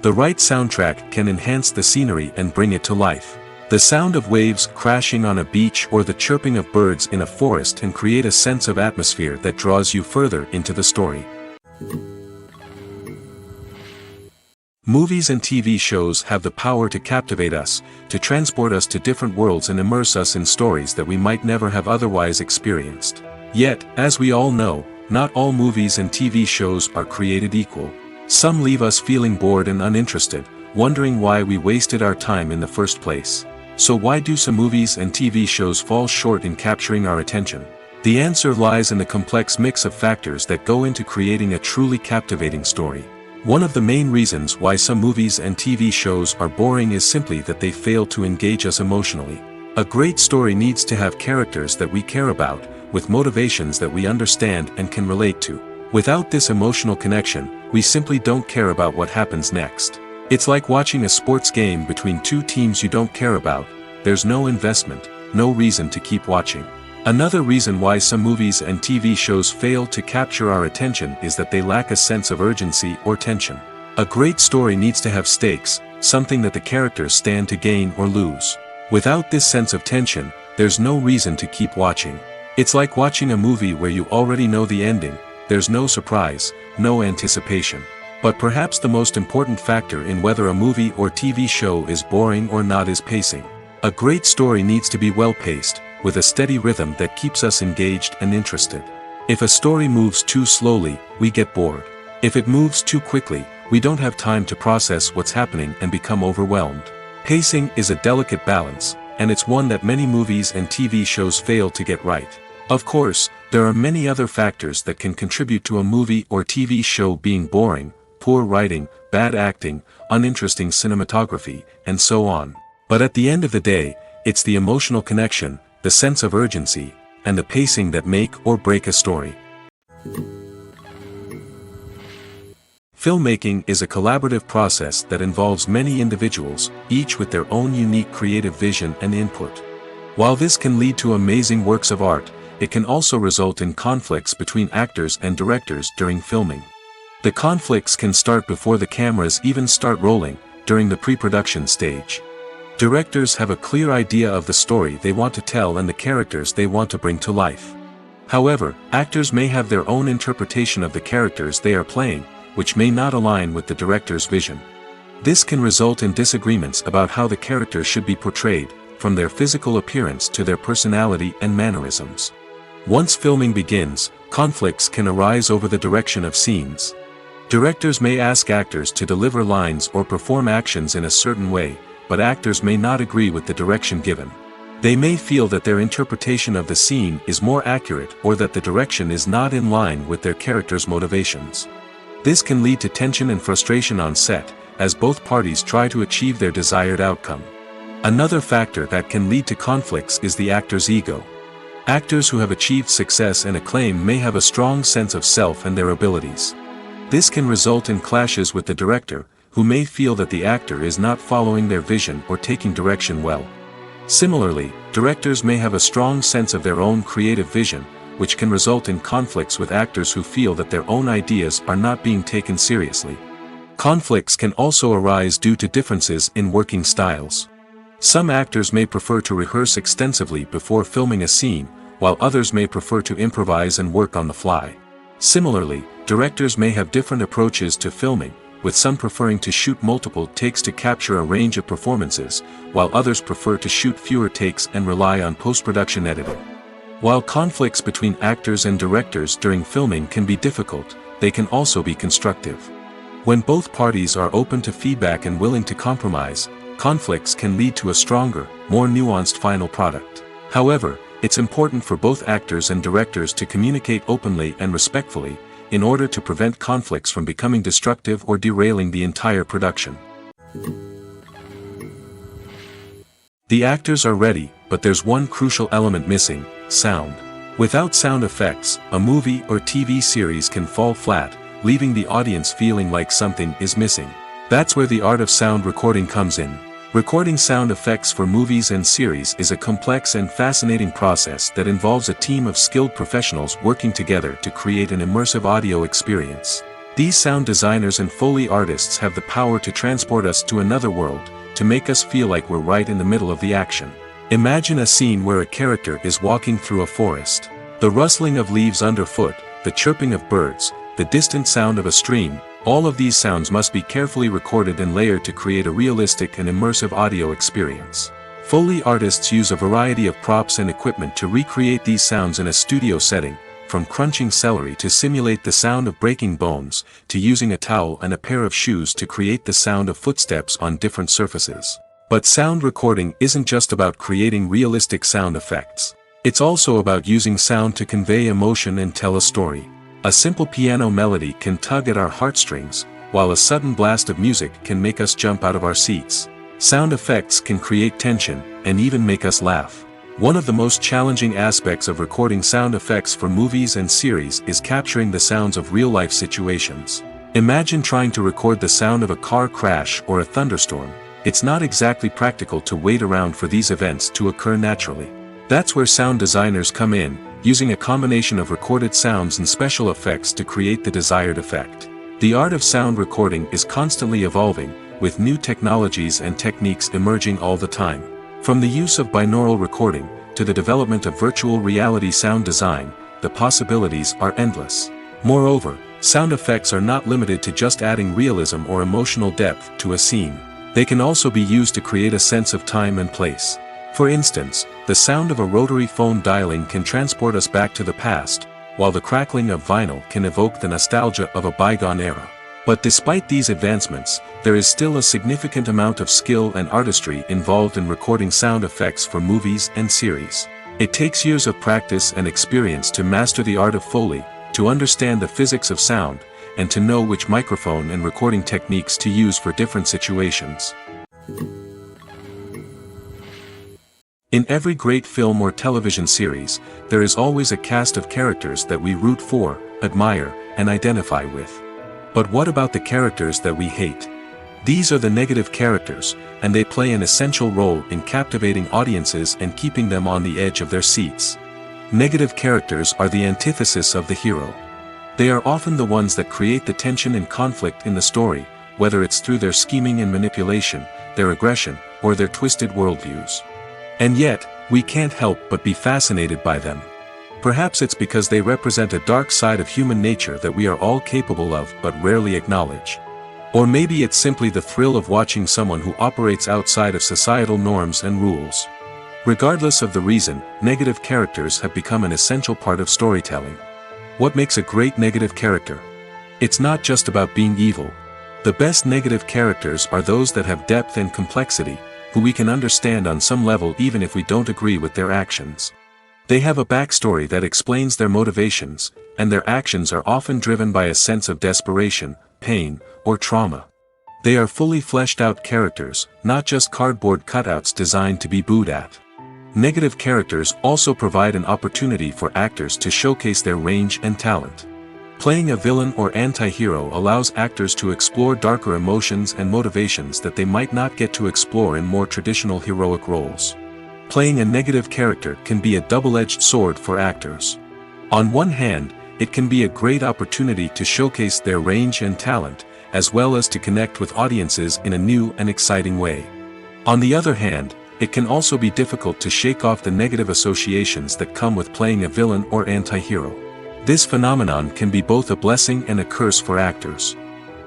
The right soundtrack can enhance the scenery and bring it to life. The sound of waves crashing on a beach or the chirping of birds in a forest can create a sense of atmosphere that draws you further into the story. Movies and TV shows have the power to captivate us, to transport us to different worlds and immerse us in stories that we might never have otherwise experienced. Yet, as we all know, not all movies and TV shows are created equal. Some leave us feeling bored and uninterested, wondering why we wasted our time in the first place. So why do some movies and TV shows fall short in capturing our attention? The answer lies in the complex mix of factors that go into creating a truly captivating story. One of the main reasons why some movies and TV shows are boring is simply that they fail to engage us emotionally. A great story needs to have characters that we care about, with motivations that we understand and can relate to. Without this emotional connection, we simply don't care about what happens next. It's like watching a sports game between two teams you don't care about. There's no investment, no reason to keep watching. Another reason why some movies and TV shows fail to capture our attention is that they lack a sense of urgency or tension. A great story needs to have stakes, something that the characters stand to gain or lose. Without this sense of tension, there's no reason to keep watching. It's like watching a movie where you already know the ending, there's no surprise, no anticipation. But perhaps the most important factor in whether a movie or TV show is boring or not is pacing. A great story needs to be well-paced, with a steady rhythm that keeps us engaged and interested. If a story moves too slowly, we get bored. If it moves too quickly, we don't have time to process what's happening and become overwhelmed. Pacing is a delicate balance, and it's one that many movies and TV shows fail to get right. Of course, there are many other factors that can contribute to a movie or TV show being boring: poor writing, bad acting, uninteresting cinematography, and so on. But at the end of the day, it's the emotional connection, the sense of urgency, and the pacing that make or break a story. Filmmaking is a collaborative process that involves many individuals, each with their own unique creative vision and input. While this can lead to amazing works of art, it can also result in conflicts between actors and directors during filming. The conflicts can start before the cameras even start rolling, during the pre-production stage. Directors have a clear idea of the story they want to tell and the characters they want to bring to life. However, actors may have their own interpretation of the characters they are playing, which may not align with the director's vision. This can result in disagreements about how the characters should be portrayed, from their physical appearance to their personality and mannerisms. Once filming begins, conflicts can arise over the direction of scenes. Directors may ask actors to deliver lines or perform actions in a certain way, but actors may not agree with the direction given. They may feel that their interpretation of the scene is more accurate or that the direction is not in line with their character's motivations. This can lead to tension and frustration on set, as both parties try to achieve their desired outcome. Another factor that can lead to conflicts is the actor's ego. Actors who have achieved success and acclaim may have a strong sense of self and their abilities. This can result in clashes with the director, who may feel that the actor is not following their vision or taking direction well. Similarly, directors may have a strong sense of their own creative vision, which can result in conflicts with actors who feel that their own ideas are not being taken seriously. Conflicts can also arise due to differences in working styles. Some actors may prefer to rehearse extensively before filming a scene, while others may prefer to improvise and work on the fly. Similarly, directors may have different approaches to filming, with some preferring to shoot multiple takes to capture a range of performances, while others prefer to shoot fewer takes and rely on post-production editing. While conflicts between actors and directors during filming can be difficult, they can also be constructive. When both parties are open to feedback and willing to compromise, conflicts can lead to a stronger, more nuanced final product. However, it's important for both actors and directors to communicate openly and respectfully, in order to prevent conflicts from becoming destructive or derailing the entire production. The actors are ready, but there's one crucial element missing: sound. Without sound effects, a movie or TV series can fall flat, leaving the audience feeling like something is missing. That's where the art of sound recording comes in. Recording sound effects for movies and series is a complex and fascinating process that involves a team of skilled professionals working together to create an immersive audio experience. These sound designers and Foley artists have the power to transport us to another world, to make us feel like we're right in the middle of the action. Imagine a scene where a character is walking through a forest. The rustling of leaves underfoot, the chirping of birds, the distant sound of a stream, all of these sounds must be carefully recorded and layered to create a realistic and immersive audio experience. Foley artists use a variety of props and equipment to recreate these sounds in a studio setting, from crunching celery to simulate the sound of breaking bones, to using a towel and a pair of shoes to create the sound of footsteps on different surfaces. But sound recording isn't just about creating realistic sound effects. It's also about using sound to convey emotion and tell a story. A simple piano melody can tug at our heartstrings, while a sudden blast of music can make us jump out of our seats. Sound effects can create tension, and even make us laugh. One of the most challenging aspects of recording sound effects for movies and series is capturing the sounds of real-life situations. Imagine trying to record the sound of a car crash or a thunderstorm. It's not exactly practical to wait around for these events to occur naturally. That's where sound designers come in, using a combination of recorded sounds and special effects to create the desired effect. The art of sound recording is constantly evolving, with new technologies and techniques emerging all the time. From the use of binaural recording, to the development of virtual reality sound design, the possibilities are endless. Moreover, sound effects are not limited to just adding realism or emotional depth to a scene. They can also be used to create a sense of time and place. For instance, the sound of a rotary phone dialing can transport us back to the past, while the crackling of vinyl can evoke the nostalgia of a bygone era. But despite these advancements, there is still a significant amount of skill and artistry involved in recording sound effects for movies and series. It takes years of practice and experience to master the art of Foley, to understand the physics of sound, and to know which microphone and recording techniques to use for different situations. In every great film or television series, there is always a cast of characters that we root for, admire, and identify with. But what about the characters that we hate? These are the negative characters, and they play an essential role in captivating audiences and keeping them on the edge of their seats. Negative characters are the antithesis of the hero. They are often the ones that create the tension and conflict in the story, whether it's through their scheming and manipulation, their aggression, or their twisted worldviews. And yet, we can't help but be fascinated by them. Perhaps it's because they represent a dark side of human nature that we are all capable of but rarely acknowledge. Or maybe it's simply the thrill of watching someone who operates outside of societal norms and rules. Regardless of the reason, negative characters have become an essential part of storytelling. What makes a great negative character? It's not just about being evil. The best negative characters are those that have depth and complexity, who we can understand on some level even if we don't agree with their actions. They have a backstory that explains their motivations, and their actions are often driven by a sense of desperation, pain, or trauma. They are fully fleshed out characters, not just cardboard cutouts designed to be booed at. Negative characters also provide an opportunity for actors to showcase their range and talent. Playing a villain or anti-hero allows actors to explore darker emotions and motivations that they might not get to explore in more traditional heroic roles. Playing a negative character can be a double-edged sword for actors. On one hand, it can be a great opportunity to showcase their range and talent, as well as to connect with audiences in a new and exciting way. On the other hand, it can also be difficult to shake off the negative associations that come with playing a villain or anti-hero. This phenomenon can be both a blessing and a curse for actors.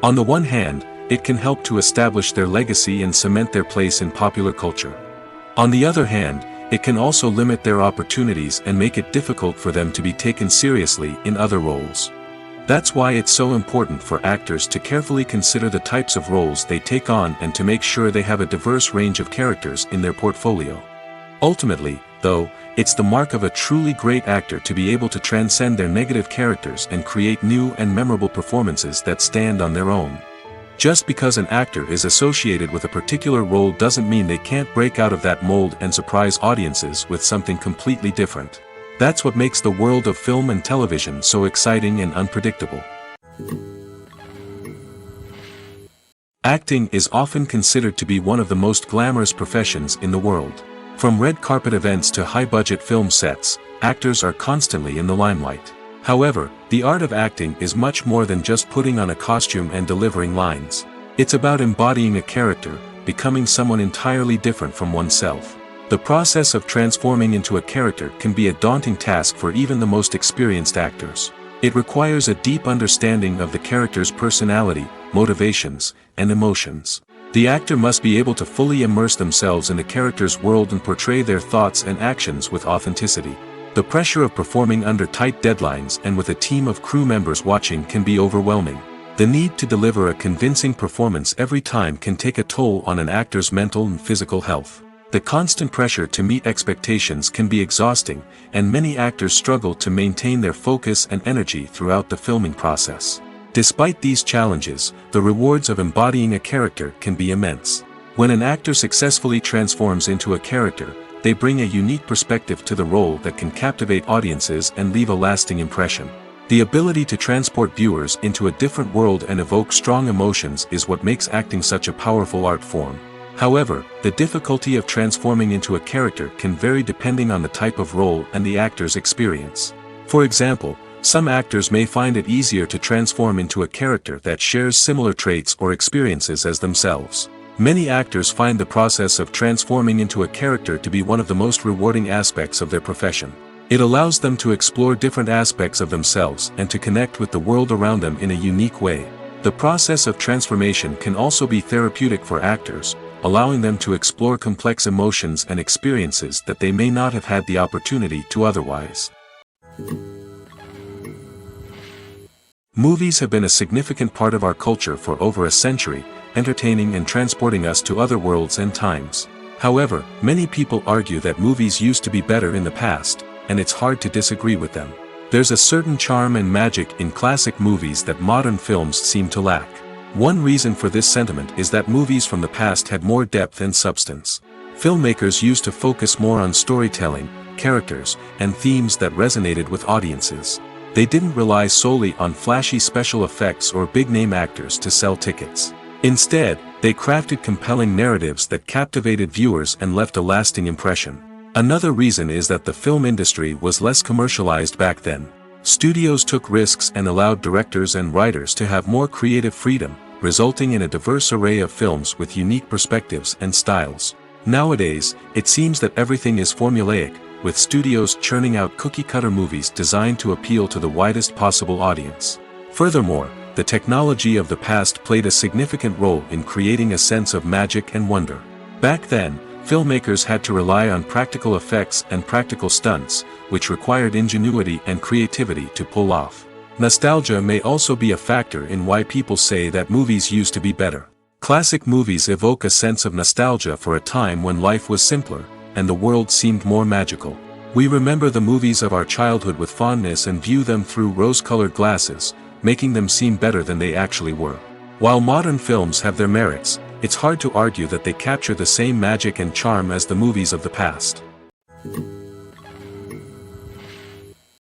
On the one hand, it can help to establish their legacy and cement their place in popular culture. On the other hand, it can also limit their opportunities and make it difficult for them to be taken seriously in other roles. That's why it's so important for actors to carefully consider the types of roles they take on and to make sure they have a diverse range of characters in their portfolio. Ultimately, though, it's the mark of a truly great actor to be able to transcend their negative characters and create new and memorable performances that stand on their own. Just because an actor is associated with a particular role doesn't mean they can't break out of that mold and surprise audiences with something completely different. That's what makes the world of film and television so exciting and unpredictable. Acting is often considered to be one of the most glamorous professions in the world. From red carpet events to high-budget film sets, actors are constantly in the limelight. However, the art of acting is much more than just putting on a costume and delivering lines. It's about embodying a character, becoming someone entirely different from oneself. The process of transforming into a character can be a daunting task for even the most experienced actors. It requires a deep understanding of the character's personality, motivations, and emotions. The actor must be able to fully immerse themselves in the character's world and portray their thoughts and actions with authenticity. The pressure of performing under tight deadlines and with a team of crew members watching can be overwhelming. The need to deliver a convincing performance every time can take a toll on an actor's mental and physical health. The constant pressure to meet expectations can be exhausting, and many actors struggle to maintain their focus and energy throughout the filming process. Despite these challenges, the rewards of embodying a character can be immense. When an actor successfully transforms into a character, they bring a unique perspective to the role that can captivate audiences and leave a lasting impression. The ability to transport viewers into a different world and evoke strong emotions is what makes acting such a powerful art form. However, the difficulty of transforming into a character can vary depending on the type of role and the actor's experience. For example, some actors may find it easier to transform into a character that shares similar traits or experiences as themselves. Many actors find the process of transforming into a character to be one of the most rewarding aspects of their profession. It allows them to explore different aspects of themselves and to connect with the world around them in a unique way. The process of transformation can also be therapeutic for actors, allowing them to explore complex emotions and experiences that they may not have had the opportunity to otherwise. Movies have been a significant part of our culture for over a century, entertaining and transporting us to other worlds and times. However, many people argue that movies used to be better in the past, and it's hard to disagree with them. There's a certain charm and magic in classic movies that modern films seem to lack. One reason for this sentiment is that movies from the past had more depth and substance. Filmmakers used to focus more on storytelling, characters, and themes that resonated with audiences. They didn't rely solely on flashy special effects or big-name actors to sell tickets. Instead, they crafted compelling narratives that captivated viewers and left a lasting impression. Another reason is that the film industry was less commercialized back then. Studios took risks and allowed directors and writers to have more creative freedom, resulting in a diverse array of films with unique perspectives and styles. Nowadays, it seems that everything is formulaic, with studios churning out cookie-cutter movies designed to appeal to the widest possible audience. Furthermore, the technology of the past played a significant role in creating a sense of magic and wonder. Back then, filmmakers had to rely on practical effects and practical stunts, which required ingenuity and creativity to pull off. Nostalgia may also be a factor in why people say that movies used to be better. Classic movies evoke a sense of nostalgia for a time when life was simpler, and the world seemed more magical. We remember the movies of our childhood with fondness and view them through rose-colored glasses, making them seem better than they actually were. While modern films have their merits, it's hard to argue that they capture the same magic and charm as the movies of the past.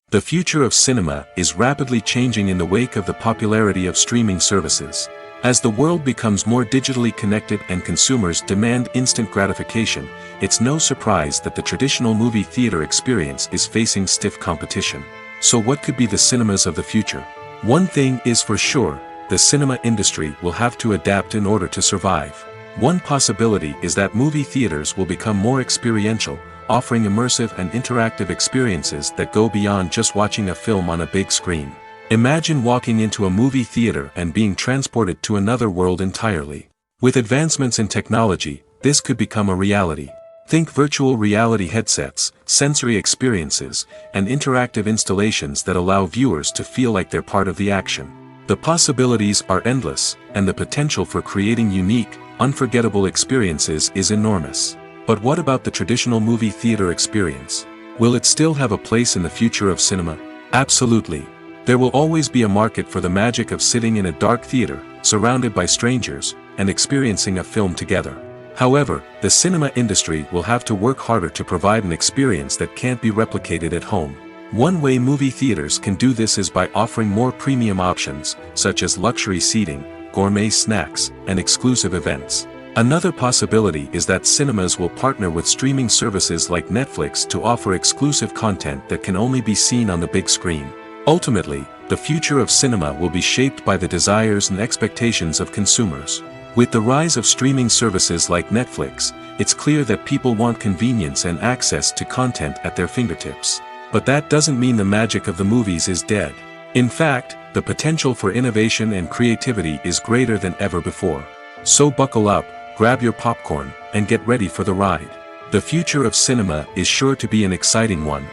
The future of cinema is rapidly changing in the wake of the popularity of streaming services. As the world becomes more digitally connected and consumers demand instant gratification, it's no surprise that the traditional movie theater experience is facing stiff competition. So what could be the cinemas of the future? One thing is for sure, the cinema industry will have to adapt in order to survive. One possibility is that movie theaters will become more experiential, offering immersive and interactive experiences that go beyond just watching a film on a big screen. Imagine walking into a movie theater and being transported to another world entirely. With advancements in technology, this could become a reality. Think virtual reality headsets, sensory experiences, and interactive installations that allow viewers to feel like they're part of the action. The possibilities are endless, and the potential for creating unique, unforgettable experiences is enormous. But what about the traditional movie theater experience? Will it still have a place in the future of cinema? Absolutely. There will always be a market for the magic of sitting in a dark theater, surrounded by strangers, and experiencing a film together. However, the cinema industry will have to work harder to provide an experience that can't be replicated at home. One way movie theaters can do this is by offering more premium options, such as luxury seating, gourmet snacks, and exclusive events. Another possibility is that cinemas will partner with streaming services like Netflix to offer exclusive content that can only be seen on the big screen. Ultimately, the future of cinema will be shaped by the desires and expectations of consumers. With the rise of streaming services like Netflix, it's clear that people want convenience and access to content at their fingertips. But that doesn't mean the magic of the movies is dead. In fact, the potential for innovation and creativity is greater than ever before. So buckle up, grab your popcorn, and get ready for the ride. The future of cinema is sure to be an exciting one.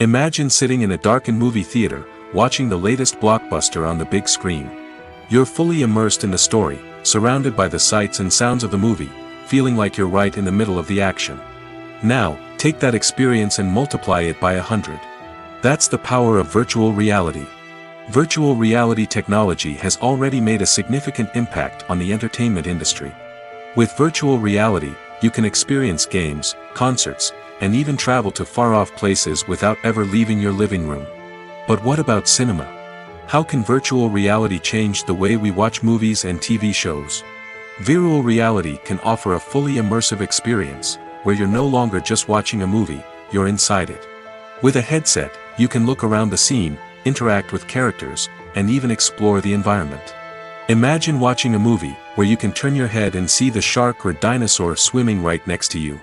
Imagine sitting in a darkened movie theater, watching the latest blockbuster on the big screen. You're fully immersed in the story, surrounded by the sights and sounds of the movie, feeling like you're right in the middle of the action. Now, take that experience and multiply it by 100. That's the power of virtual reality. Virtual reality technology has already made a significant impact on the entertainment industry. With virtual reality, you can experience games, concerts, and even travel to far-off places without ever leaving your living room. But what about cinema? How can virtual reality change the way we watch movies and TV shows? Virtual reality can offer a fully immersive experience, where you're no longer just watching a movie, you're inside it. With a headset, you can look around the scene, interact with characters, and even explore the environment. Imagine watching a movie, where you can turn your head and see the shark or dinosaur swimming right next to you.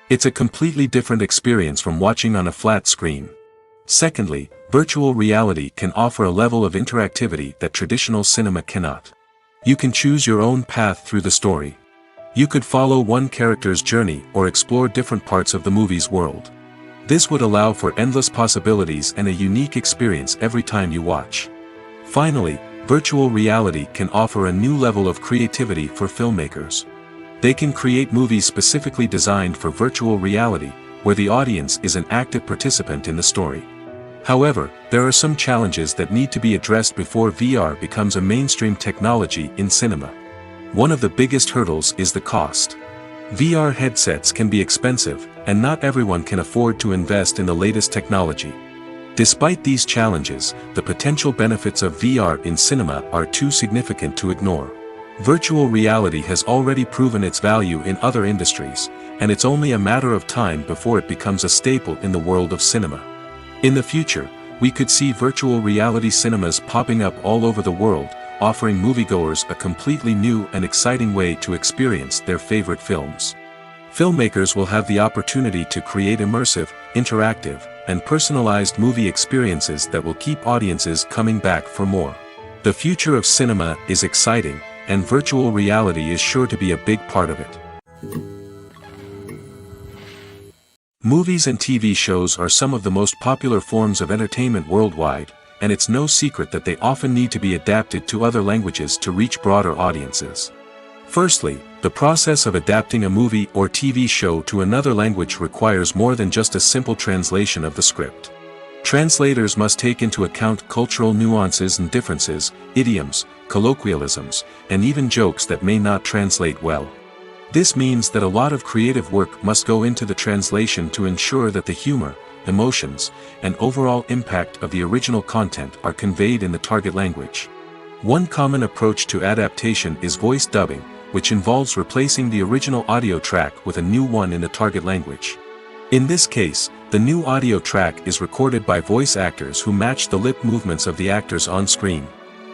It's a completely different experience from watching on a flat screen. Secondly, virtual reality can offer a level of interactivity that traditional cinema cannot. You can choose your own path through the story. You could follow one character's journey or explore different parts of the movie's world. This would allow for endless possibilities and a unique experience every time you watch. Finally, virtual reality can offer a new level of creativity for filmmakers. They can create movies specifically designed for virtual reality, where the audience is an active participant in the story. However, there are some challenges that need to be addressed before VR becomes a mainstream technology in cinema. One of the biggest hurdles is the cost. VR headsets can be expensive, and not everyone can afford to invest in the latest technology. Despite these challenges, the potential benefits of VR in cinema are too significant to ignore. Virtual reality has already proven its value in other industries, and it's only a matter of time before it becomes a staple in the world of cinema. In the future, we could see virtual reality cinemas popping up all over the world, offering moviegoers a completely new and exciting way to experience their favorite films. Filmmakers will have the opportunity to create immersive, interactive, and personalized movie experiences that will keep audiences coming back for more. The future of cinema is exciting, and virtual reality is sure to be a big part of it. Movies and TV shows are some of the most popular forms of entertainment worldwide, and it's no secret that they often need to be adapted to other languages to reach broader audiences. Firstly, the process of adapting a movie or TV show to another language requires more than just a simple translation of the script. Translators must take into account cultural nuances and differences, idioms, colloquialisms, and even jokes that may not translate well. This means that a lot of creative work must go into the translation to ensure that the humor, emotions, and overall impact of the original content are conveyed in the target language. One common approach to adaptation is voice dubbing, which involves replacing the original audio track with a new one in the target language. In this case, the new audio track is recorded by voice actors who match the lip movements of the actors on screen.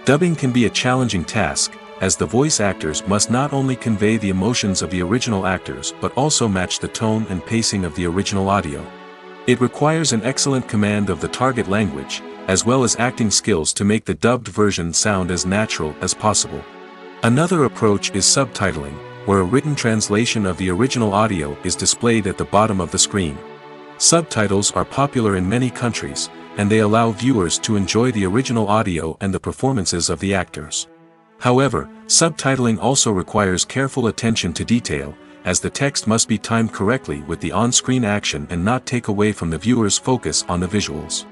Dubbing can be a challenging task, as the voice actors must not only convey the emotions of the original actors but also match the tone and pacing of the original audio. It requires an excellent command of the target language, as well as acting skills to make the dubbed version sound as natural as possible. Another approach is subtitling, where a written translation of the original audio is displayed at the bottom of the screen. Subtitles are popular in many countries, and they allow viewers to enjoy the original audio and the performances of the actors. However, subtitling also requires careful attention to detail, as the text must be timed correctly with the on-screen action and not take away from the viewer's focus on the visuals.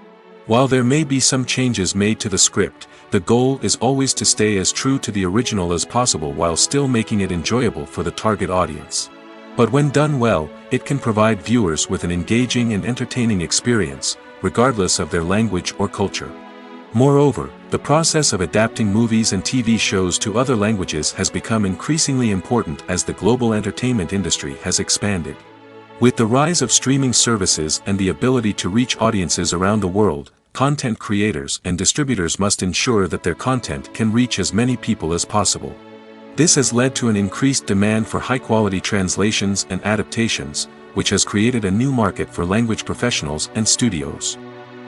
While there may be some changes made to the script, the goal is always to stay as true to the original as possible while still making it enjoyable for the target audience. But when done well, it can provide viewers with an engaging and entertaining experience, regardless of their language or culture. Moreover, the process of adapting movies and TV shows to other languages has become increasingly important as the global entertainment industry has expanded. With the rise of streaming services and the ability to reach audiences around the world, content creators and distributors must ensure that their content can reach as many people as possible. This has led to an increased demand for high-quality translations and adaptations, which has created a new market for language professionals and studios.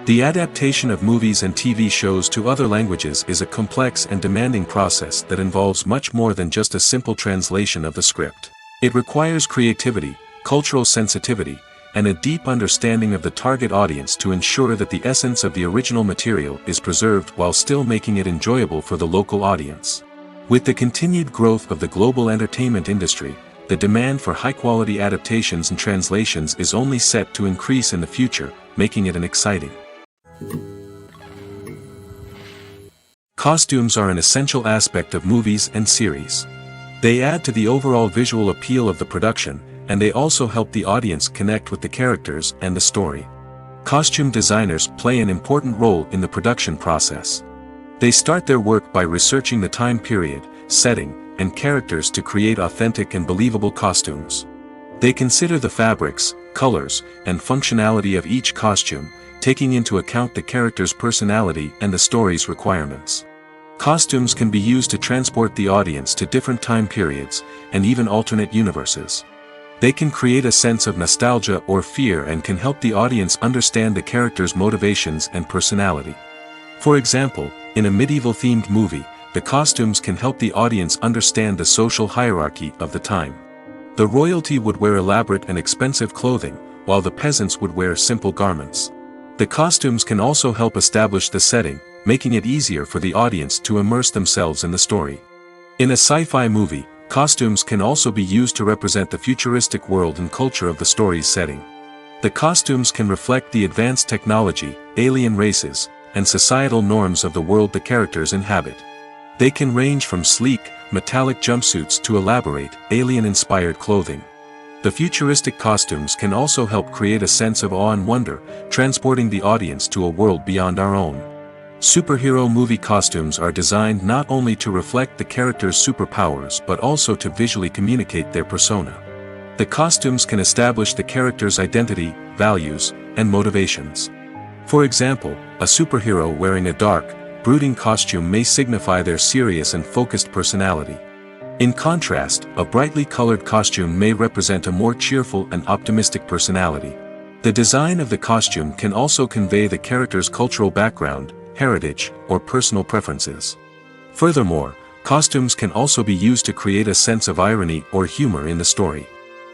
The adaptation of movies and TV shows to other languages is a complex and demanding process that involves much more than just a simple translation of the script. It requires creativity, cultural sensitivity, and a deep understanding of the target audience to ensure that the essence of the original material is preserved while still making it enjoyable for the local audience. With the continued growth of the global entertainment industry, the demand for high-quality adaptations and translations is only set to increase in the future, making it exciting. Costumes are an essential aspect of movies and series. They add to the overall visual appeal of the production, and they also help the audience connect with the characters and the story. Costume designers play an important role in the production process. They start their work by researching the time period, setting, and characters to create authentic and believable costumes. They consider the fabrics, colors, and functionality of each costume, taking into account the character's personality and the story's requirements. Costumes can be used to transport the audience to different time periods, and even alternate universes. They can create a sense of nostalgia or fear and can help the audience understand the character's motivations and personality. For example, in a medieval-themed movie, the costumes can help the audience understand the social hierarchy of the time. The royalty would wear elaborate and expensive clothing, while the peasants would wear simple garments. The costumes can also help establish the setting, making it easier for the audience to immerse themselves in the story. In a sci-fi movie, costumes can also be used to represent the futuristic world and culture of the story's setting. The costumes can reflect the advanced technology, alien races, and societal norms of the world the characters inhabit. They can range from sleek, metallic jumpsuits to elaborate, alien-inspired clothing. The futuristic costumes can also help create a sense of awe and wonder, transporting the audience to a world beyond our own. Superhero movie costumes are designed not only to reflect the character's superpowers but also to visually communicate their persona. The costumes can establish the character's identity, values, and motivations. For example, a superhero wearing a dark, brooding costume may signify their serious and focused personality. In contrast, a brightly colored costume may represent a more cheerful and optimistic personality. The design of the costume can also convey the character's cultural background, heritage, or personal preferences. Furthermore, costumes can also be used to create a sense of irony or humor in the story.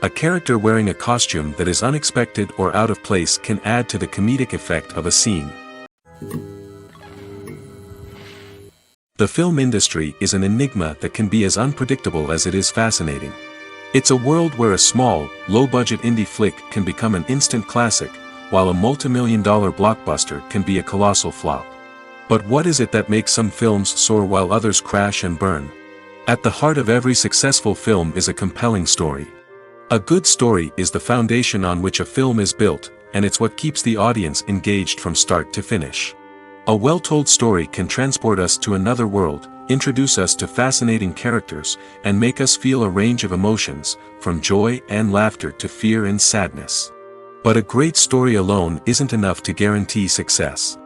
A character wearing a costume that is unexpected or out of place can add to the comedic effect of a scene. The film industry is an enigma that can be as unpredictable as it is fascinating. It's a world where a small, low-budget indie flick can become an instant classic, while a multi-million-dollar blockbuster can be a colossal flop. But what is it that makes some films soar while others crash and burn? At the heart of every successful film is a compelling story. A good story is the foundation on which a film is built, and it's what keeps the audience engaged from start to finish. A well-told story can transport us to another world, introduce us to fascinating characters, and make us feel a range of emotions, from joy and laughter to fear and sadness. But a great story alone isn't enough to guarantee success.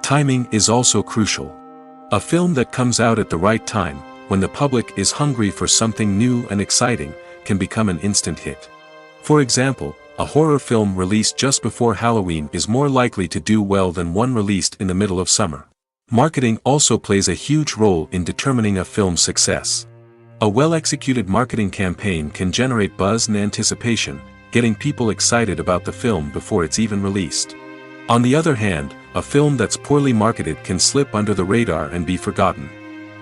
Timing is also crucial. A film that comes out at the right time, when the public is hungry for something new and exciting, can become an instant hit. For example, a horror film released just before Halloween is more likely to do well than one released in the middle of summer. Marketing also plays a huge role in determining a film's success. A well-executed marketing campaign can generate buzz and anticipation, getting people excited about the film before it's even released. On the other hand, a film that's poorly marketed can slip under the radar and be forgotten.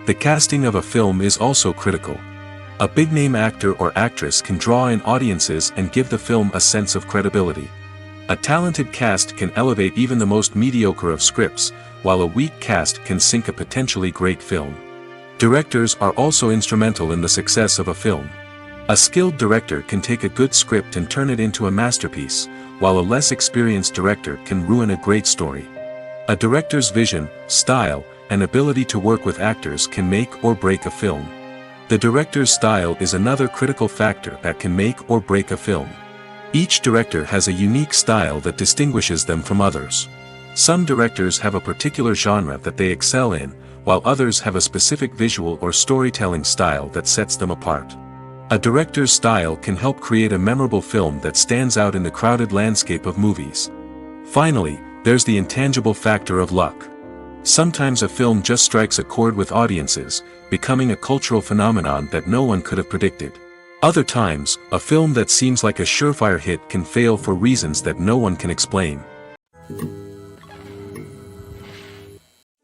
The casting of a film is also critical. A big-name actor or actress can draw in audiences and give the film a sense of credibility. A talented cast can elevate even the most mediocre of scripts, while a weak cast can sink a potentially great film. Directors are also instrumental in the success of a film. A skilled director can take a good script and turn it into a masterpiece, while a less experienced director can ruin a great story. A director's vision, style, and ability to work with actors can make or break a film. The director's style is another critical factor that can make or break a film. Each director has a unique style that distinguishes them from others. Some directors have a particular genre that they excel in, while others have a specific visual or storytelling style that sets them apart. A director's style can help create a memorable film that stands out in the crowded landscape of movies. Finally, there's the intangible factor of luck. Sometimes a film just strikes a chord with audiences, becoming a cultural phenomenon that no one could have predicted. Other times, a film that seems like a surefire hit can fail for reasons that no one can explain.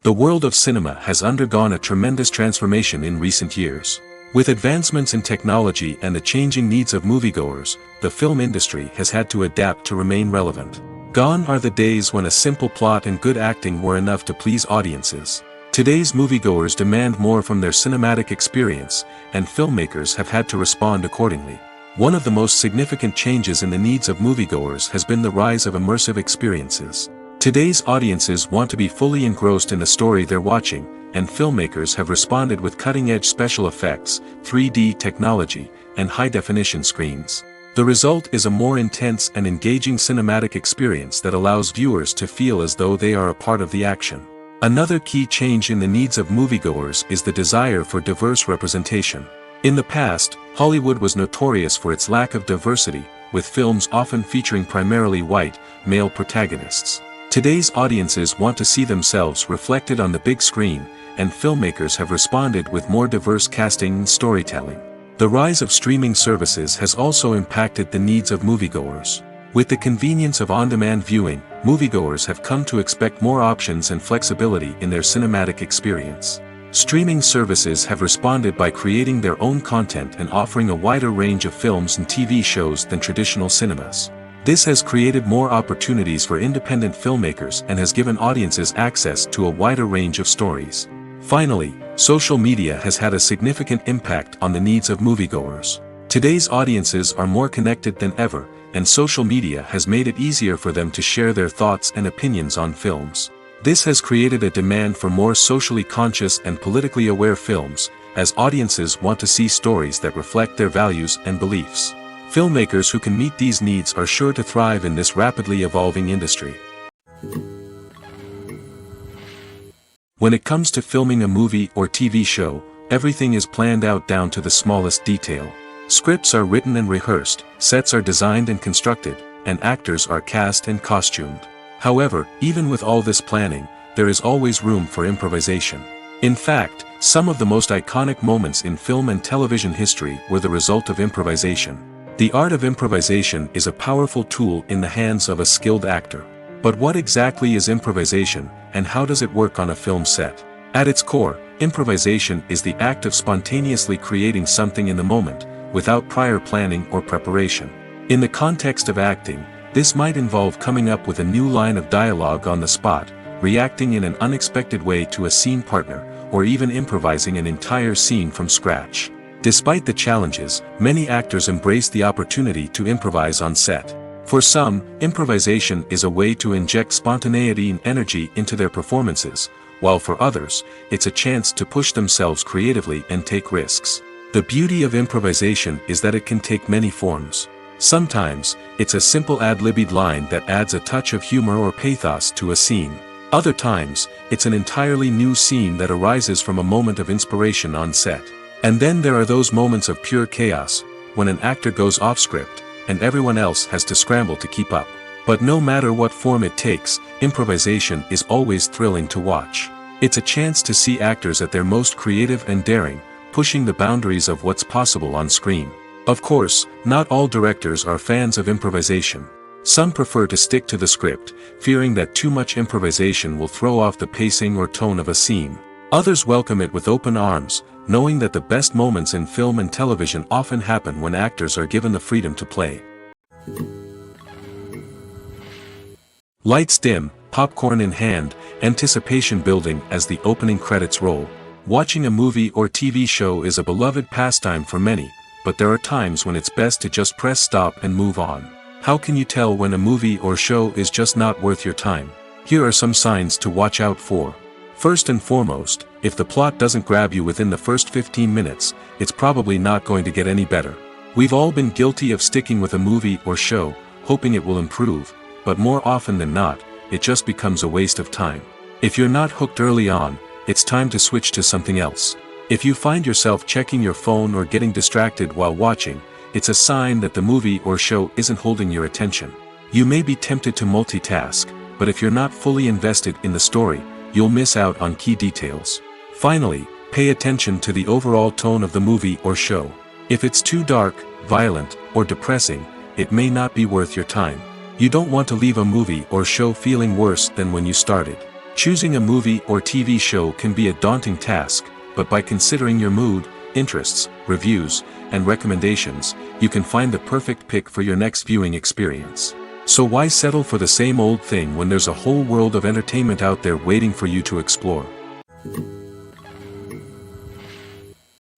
The world of cinema has undergone a tremendous transformation in recent years. With advancements in technology and the changing needs of moviegoers, the film industry has had to adapt to remain relevant. Gone are the days when a simple plot and good acting were enough to please audiences. Today's moviegoers demand more from their cinematic experience, and filmmakers have had to respond accordingly. One of the most significant changes in the needs of moviegoers has been the rise of immersive experiences. Today's audiences want to be fully engrossed in the story they're watching, and filmmakers have responded with cutting-edge special effects, 3D technology, and high-definition screens. The result is a more intense and engaging cinematic experience that allows viewers to feel as though they are a part of the action. Another key change in the needs of moviegoers is the desire for diverse representation. In the past, Hollywood was notorious for its lack of diversity, with films often featuring primarily white, male protagonists. Today's audiences want to see themselves reflected on the big screen, and filmmakers have responded with more diverse casting and storytelling. The rise of streaming services has also impacted the needs of moviegoers. With the convenience of on-demand viewing, moviegoers have come to expect more options and flexibility in their cinematic experience. Streaming services have responded by creating their own content and offering a wider range of films and TV shows than traditional cinemas. This has created more opportunities for independent filmmakers and has given audiences access to a wider range of stories. Finally, social media has had a significant impact on the needs of moviegoers. Today's audiences are more connected than ever, and social media has made it easier for them to share their thoughts and opinions on films. This has created a demand for more socially conscious and politically aware films, as audiences want to see stories that reflect their values and beliefs. Filmmakers who can meet these needs are sure to thrive in this rapidly evolving industry. When it comes to filming a movie or TV show, everything is planned out down to the smallest detail. Scripts are written and rehearsed, sets are designed and constructed, and actors are cast and costumed. However, even with all this planning, there is always room for improvisation. In fact, some of the most iconic moments in film and television history were the result of improvisation. The art of improvisation is a powerful tool in the hands of a skilled actor. But what exactly is improvisation, and how does it work on a film set? At its core, improvisation is the act of spontaneously creating something in the moment, without prior planning or preparation. In the context of acting, this might involve coming up with a new line of dialogue on the spot, reacting in an unexpected way to a scene partner, or even improvising an entire scene from scratch. Despite the challenges, many actors embrace the opportunity to improvise on set. For some, improvisation is a way to inject spontaneity and energy into their performances, while for others, it's a chance to push themselves creatively and take risks. The beauty of improvisation is that it can take many forms. Sometimes, it's a simple ad-libbed line that adds a touch of humor or pathos to a scene. Other times, it's an entirely new scene that arises from a moment of inspiration on set. And then there are those moments of pure chaos, when an actor goes off script, and everyone else has to scramble to keep up. But no matter what form it takes, improvisation is always thrilling to watch. It's a chance to see actors at their most creative and daring, pushing the boundaries of what's possible on screen. Of course, not all directors are fans of improvisation. Some prefer to stick to the script, fearing that too much improvisation will throw off the pacing or tone of a scene. Others welcome it with open arms, knowing that the best moments in film and television often happen when actors are given the freedom to play. Lights dim, popcorn in hand, anticipation building as the opening credits roll. Watching a movie or TV show is a beloved pastime for many, but there are times when it's best to just press stop and move on. How can you tell when a movie or show is just not worth your time? Here are some signs to watch out for. First and foremost, if the plot doesn't grab you within the first 15 minutes, it's probably not going to get any better. We've all been guilty of sticking with a movie or show, hoping it will improve, but more often than not, it just becomes a waste of time. If you're not hooked early on, it's time to switch to something else. If you find yourself checking your phone or getting distracted while watching, it's a sign that the movie or show isn't holding your attention. You may be tempted to multitask, but if you're not fully invested in the story, you'll miss out on key details. Finally, pay attention to the overall tone of the movie or show. If it's too dark, violent, or depressing, it may not be worth your time. You don't want to leave a movie or show feeling worse than when you started. Choosing a movie or TV show can be a daunting task, but by considering your mood, interests, reviews, and recommendations, you can find the perfect pick for your next viewing experience. So why settle for the same old thing when there's a whole world of entertainment out there waiting for you to explore?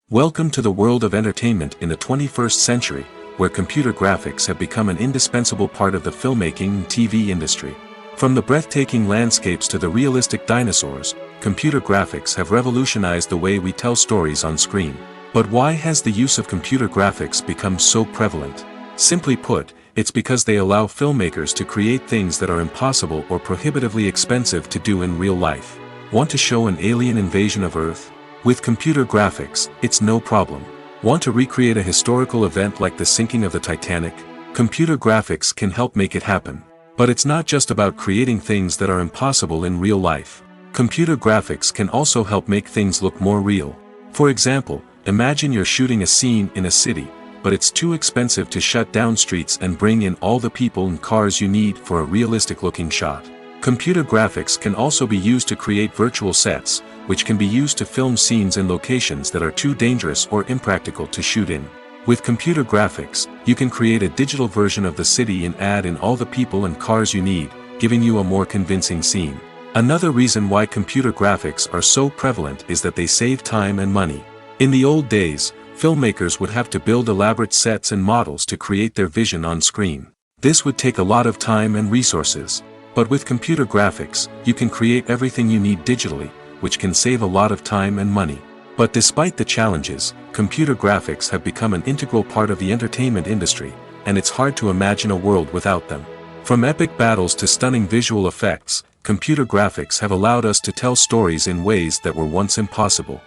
Welcome to the world of entertainment in the 21st century, where computer graphics have become an indispensable part of the filmmaking and TV industry. From the breathtaking landscapes to the realistic dinosaurs, computer graphics have revolutionized the way we tell stories on screen. But why has the use of computer graphics become so prevalent? Simply put, it's because they allow filmmakers to create things that are impossible or prohibitively expensive to do in real life. Want to show an alien invasion of Earth? With computer graphics, it's no problem. Want to recreate a historical event like the sinking of the Titanic? Computer graphics can help make it happen. But it's not just about creating things that are impossible in real life. Computer graphics can also help make things look more real. For example, imagine you're shooting a scene in a city, but it's too expensive to shut down streets and bring in all the people and cars you need for a realistic-looking shot. Computer graphics can also be used to create virtual sets, which can be used to film scenes in locations that are too dangerous or impractical to shoot in. With computer graphics, you can create a digital version of the city and add in all the people and cars you need, giving you a more convincing scene. Another reason why computer graphics are so prevalent is that they save time and money. In the old days, filmmakers would have to build elaborate sets and models to create their vision on screen. This would take a lot of time and resources. But with computer graphics, you can create everything you need digitally, which can save a lot of time and money. But despite the challenges, computer graphics have become an integral part of the entertainment industry, and it's hard to imagine a world without them. From epic battles to stunning visual effects, computer graphics have allowed us to tell stories in ways that were once impossible.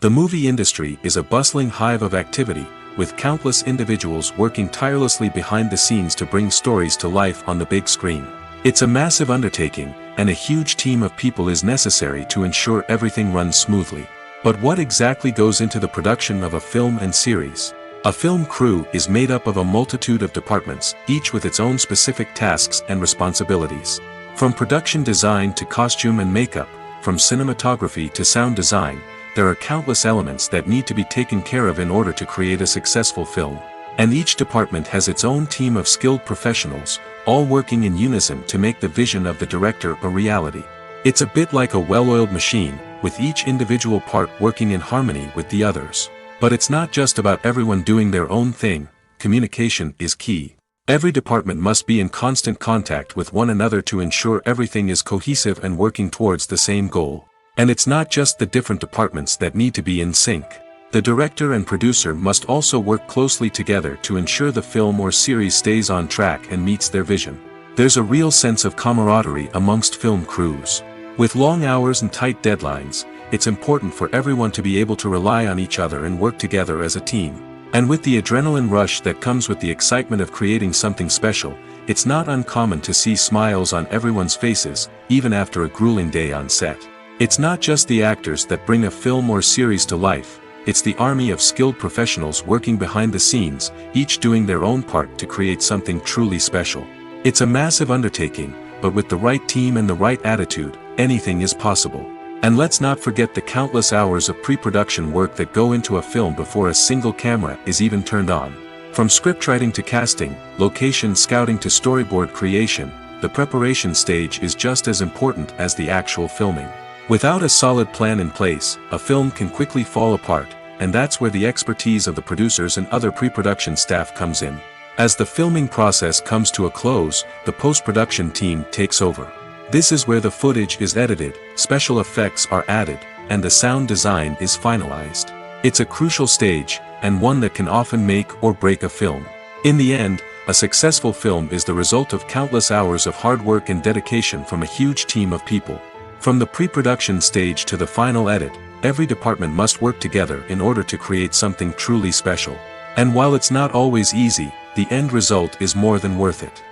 The movie industry is a bustling hive of activity, with countless individuals working tirelessly behind the scenes to bring stories to life on the big screen. It's a massive undertaking, and a huge team of people is necessary to ensure everything runs smoothly. But what exactly goes into the production of a film and series? A film crew is made up of a multitude of departments, each with its own specific tasks and responsibilities. From production design to costume and makeup, from cinematography to sound design, there are countless elements that need to be taken care of in order to create a successful film. And each department has its own team of skilled professionals, all working in unison to make the vision of the director a reality. It's a bit like a well-oiled machine, with each individual part working in harmony with the others. But it's not just about everyone doing their own thing. Communication is key. Every department must be in constant contact with one another to ensure everything is cohesive and working towards the same goal. And it's not just the different departments that need to be in sync. The director and producer must also work closely together to ensure the film or series stays on track and meets their vision. There's a real sense of camaraderie amongst film crews. With long hours and tight deadlines, it's important for everyone to be able to rely on each other and work together as a team. And with the adrenaline rush that comes with the excitement of creating something special, it's not uncommon to see smiles on everyone's faces, even after a grueling day on set. It's not just the actors that bring a film or series to life, it's the army of skilled professionals working behind the scenes, each doing their own part to create something truly special. It's a massive undertaking, but with the right team and the right attitude, anything is possible. And let's not forget the countless hours of pre-production work that go into a film before a single camera is even turned on. From scriptwriting to casting, location scouting to storyboard creation, the preparation stage is just as important as the actual filming. Without a solid plan in place, a film can quickly fall apart, and that's where the expertise of the producers and other pre-production staff comes in. As the filming process comes to a close, the post-production team takes over. This is where the footage is edited, special effects are added, and the sound design is finalized. It's a crucial stage, and one that can often make or break a film. In the end, a successful film is the result of countless hours of hard work and dedication from a huge team of people. From the pre-production stage to the final edit, every department must work together in order to create something truly special. And while it's not always easy, the end result is more than worth it.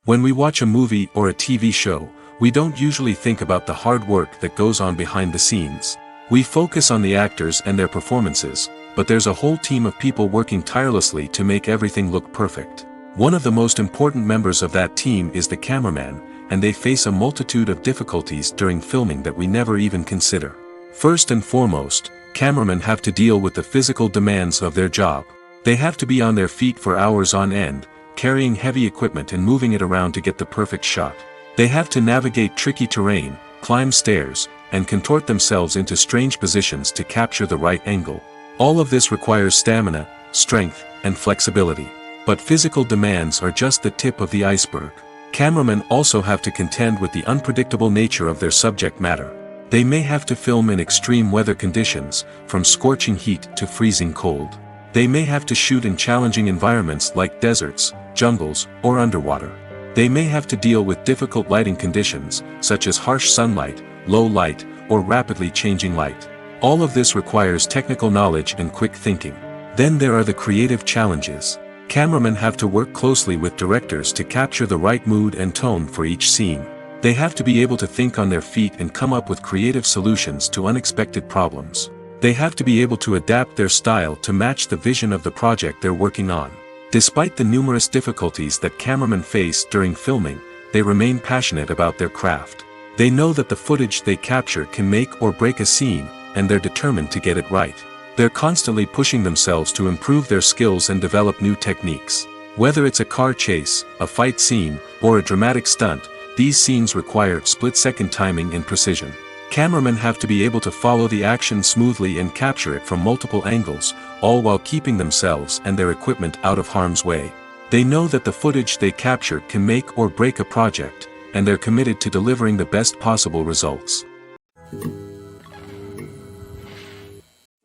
When we watch a movie or a TV show, we don't usually think about the hard work that goes on behind the scenes. We focus on the actors and their performances, but there's a whole team of people working tirelessly to make everything look perfect. One of the most important members of that team is the cameraman, and they face a multitude of difficulties during filming that we never even consider. First and foremost, cameramen have to deal with the physical demands of their job. They have to be on their feet for hours on end, carrying heavy equipment and moving it around to get the perfect shot. They have to navigate tricky terrain, climb stairs, and contort themselves into strange positions to capture the right angle. All of this requires stamina, strength, and flexibility. But physical demands are just the tip of the iceberg. Cameramen also have to contend with the unpredictable nature of their subject matter. They may have to film in extreme weather conditions, from scorching heat to freezing cold. They may have to shoot in challenging environments like deserts, jungles, or underwater. They may have to deal with difficult lighting conditions, such as harsh sunlight, low light, or rapidly changing light. All of this requires technical knowledge and quick thinking. Then there are the creative challenges. Cameramen have to work closely with directors to capture the right mood and tone for each scene. They have to be able to think on their feet and come up with creative solutions to unexpected problems. They have to be able to adapt their style to match the vision of the project they're working on. Despite the numerous difficulties that cameramen face during filming, they remain passionate about their craft. They know that the footage they capture can make or break a scene, and they're determined to get it right. They're constantly pushing themselves to improve their skills and develop new techniques. Whether it's a car chase, a fight scene, or a dramatic stunt, these scenes require split-second timing and precision. Cameramen have to be able to follow the action smoothly and capture it from multiple angles, all while keeping themselves and their equipment out of harm's way. They know that the footage they capture can make or break a project, and they're committed to delivering the best possible results.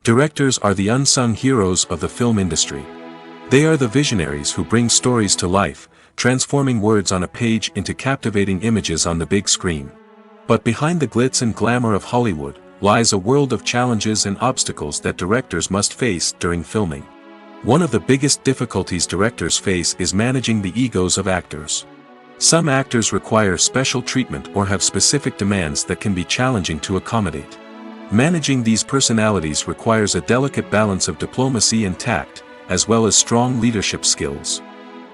Directors are the unsung heroes of the film industry. They are the visionaries who bring stories to life, transforming words on a page into captivating images on the big screen. But behind the glitz and glamour of Hollywood, lies a world of challenges and obstacles that directors must face during filming. One of the biggest difficulties directors face is managing the egos of actors. Some actors require special treatment or have specific demands that can be challenging to accommodate. Managing these personalities requires a delicate balance of diplomacy and tact, as well as strong leadership skills.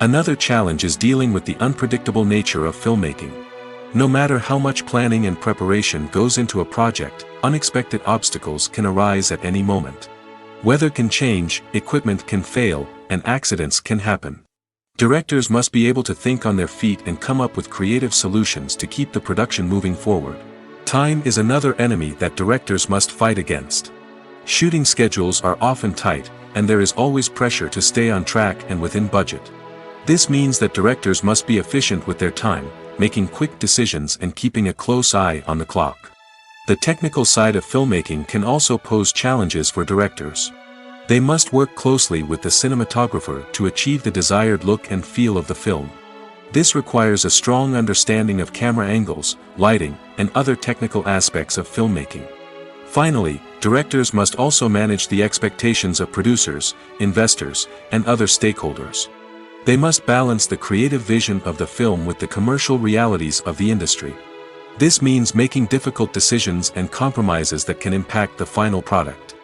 Another challenge is dealing with the unpredictable nature of filmmaking. No matter how much planning and preparation goes into a project, unexpected obstacles can arise at any moment. Weather can change, equipment can fail, and accidents can happen. Directors must be able to think on their feet and come up with creative solutions to keep the production moving forward. Time is another enemy that directors must fight against. Shooting schedules are often tight, and there is always pressure to stay on track and within budget. This means that directors must be efficient with their time, making quick decisions and keeping a close eye on the clock. The technical side of filmmaking can also pose challenges for directors. They must work closely with the cinematographer to achieve the desired look and feel of the film. This requires a strong understanding of camera angles, lighting, and other technical aspects of filmmaking. Finally, directors must also manage the expectations of producers, investors, and other stakeholders. They must balance the creative vision of the film with the commercial realities of the industry. This means making difficult decisions and compromises that can impact the final product.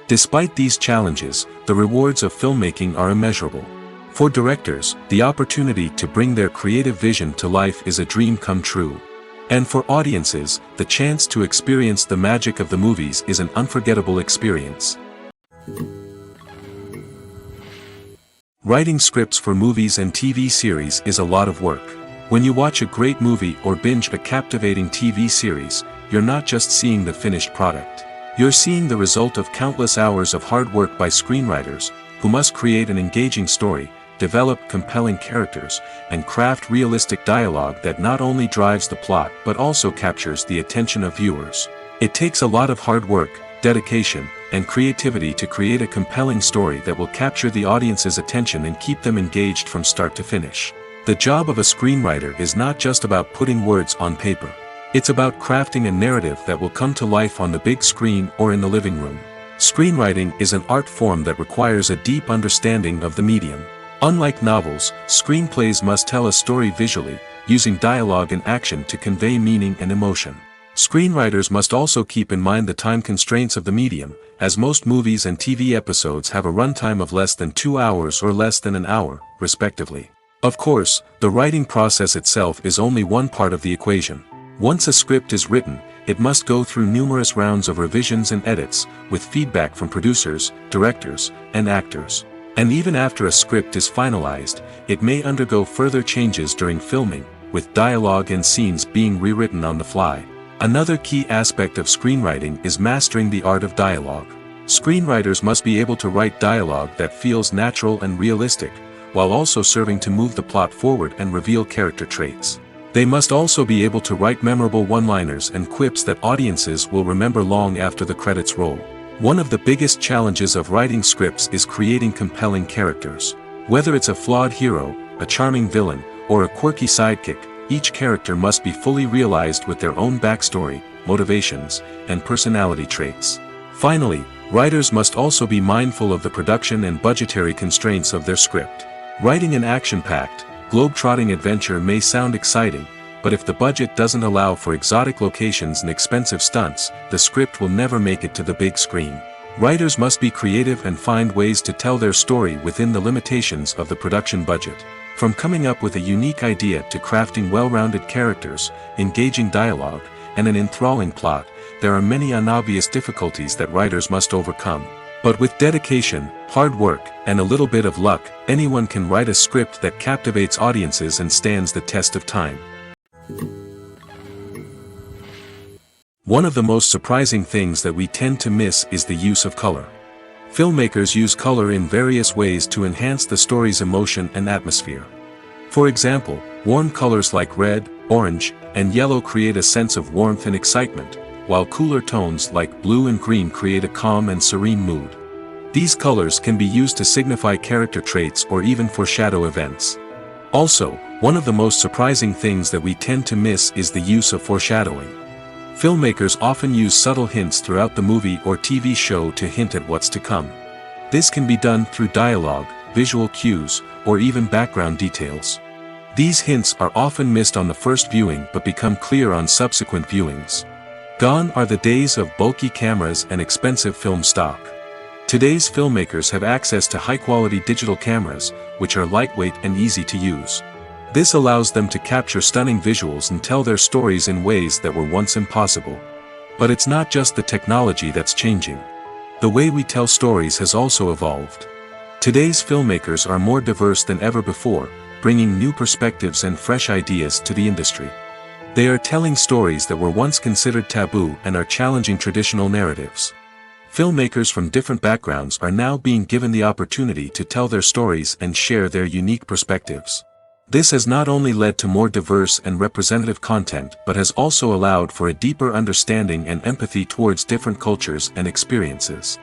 Despite these challenges, the rewards of filmmaking are immeasurable. For directors, the opportunity to bring their creative vision to life is a dream come true. And for audiences, the chance to experience the magic of the movies is an unforgettable experience. Writing scripts for movies and TV series is a lot of work. When you watch a great movie or binge a captivating TV series, you're not just seeing the finished product. You're seeing the result of countless hours of hard work by screenwriters, who must create an engaging story, develop compelling characters, and craft realistic dialogue that not only drives the plot but also captures the attention of viewers. It takes a lot of hard work, dedication, and creativity to create a compelling story that will capture the audience's attention and keep them engaged from start to finish. The job of a screenwriter is not just about putting words on paper. It's about crafting a narrative that will come to life on the big screen or in the living room. Screenwriting is an art form that requires a deep understanding of the medium. Unlike novels, screenplays must tell a story visually, using dialogue and action to convey meaning and emotion. Screenwriters must also keep in mind the time constraints of the medium, as most movies and TV episodes have a runtime of less than 2 hours or less than an hour, respectively. Of course, the writing process itself is only one part of the equation. Once a script is written, it must go through numerous rounds of revisions and edits, with feedback from producers, directors, and actors. And even after a script is finalized, it may undergo further changes during filming, with dialogue and scenes being rewritten on the fly. Another key aspect of screenwriting is mastering the art of dialogue. Screenwriters must be able to write dialogue that feels natural and realistic, while also serving to move the plot forward and reveal character traits. They must also be able to write memorable one-liners and quips that audiences will remember long after the credits roll. One of the biggest challenges of writing scripts is creating compelling characters. Whether it's a flawed hero, a charming villain, or a quirky sidekick, each character must be fully realized with their own backstory, motivations, and personality traits. Finally, writers must also be mindful of the production and budgetary constraints of their script. Writing an action-packed, globe-trotting adventure may sound exciting, but if the budget doesn't allow for exotic locations and expensive stunts, the script will never make it to the big screen. Writers must be creative and find ways to tell their story within the limitations of the production budget. From coming up with a unique idea to crafting well-rounded characters, engaging dialogue, and an enthralling plot, there are many unobvious difficulties that writers must overcome. But with dedication, hard work, and a little bit of luck, anyone can write a script that captivates audiences and stands the test of time. One of the most surprising things that we tend to miss is the use of color. Filmmakers use color in various ways to enhance the story's emotion and atmosphere. For example, warm colors like red, orange, and yellow create a sense of warmth and excitement, while cooler tones like blue and green create a calm and serene mood. These colors can be used to signify character traits or even foreshadow events. Also, one of the most surprising things that we tend to miss is the use of foreshadowing. Filmmakers often use subtle hints throughout the movie or TV show to hint at what's to come. This can be done through dialogue, visual cues, or even background details. These hints are often missed on the first viewing but become clear on subsequent viewings. Gone are the days of bulky cameras and expensive film stock. Today's filmmakers have access to high-quality digital cameras, which are lightweight and easy to use. This allows them to capture stunning visuals and tell their stories in ways that were once impossible. But it's not just the technology that's changing. The way we tell stories has also evolved. Today's filmmakers are more diverse than ever before, bringing new perspectives and fresh ideas to the industry. They are telling stories that were once considered taboo and are challenging traditional narratives. Filmmakers from different backgrounds are now being given the opportunity to tell their stories and share their unique perspectives. This has not only led to more diverse and representative content but has also allowed for a deeper understanding and empathy towards different cultures and experiences.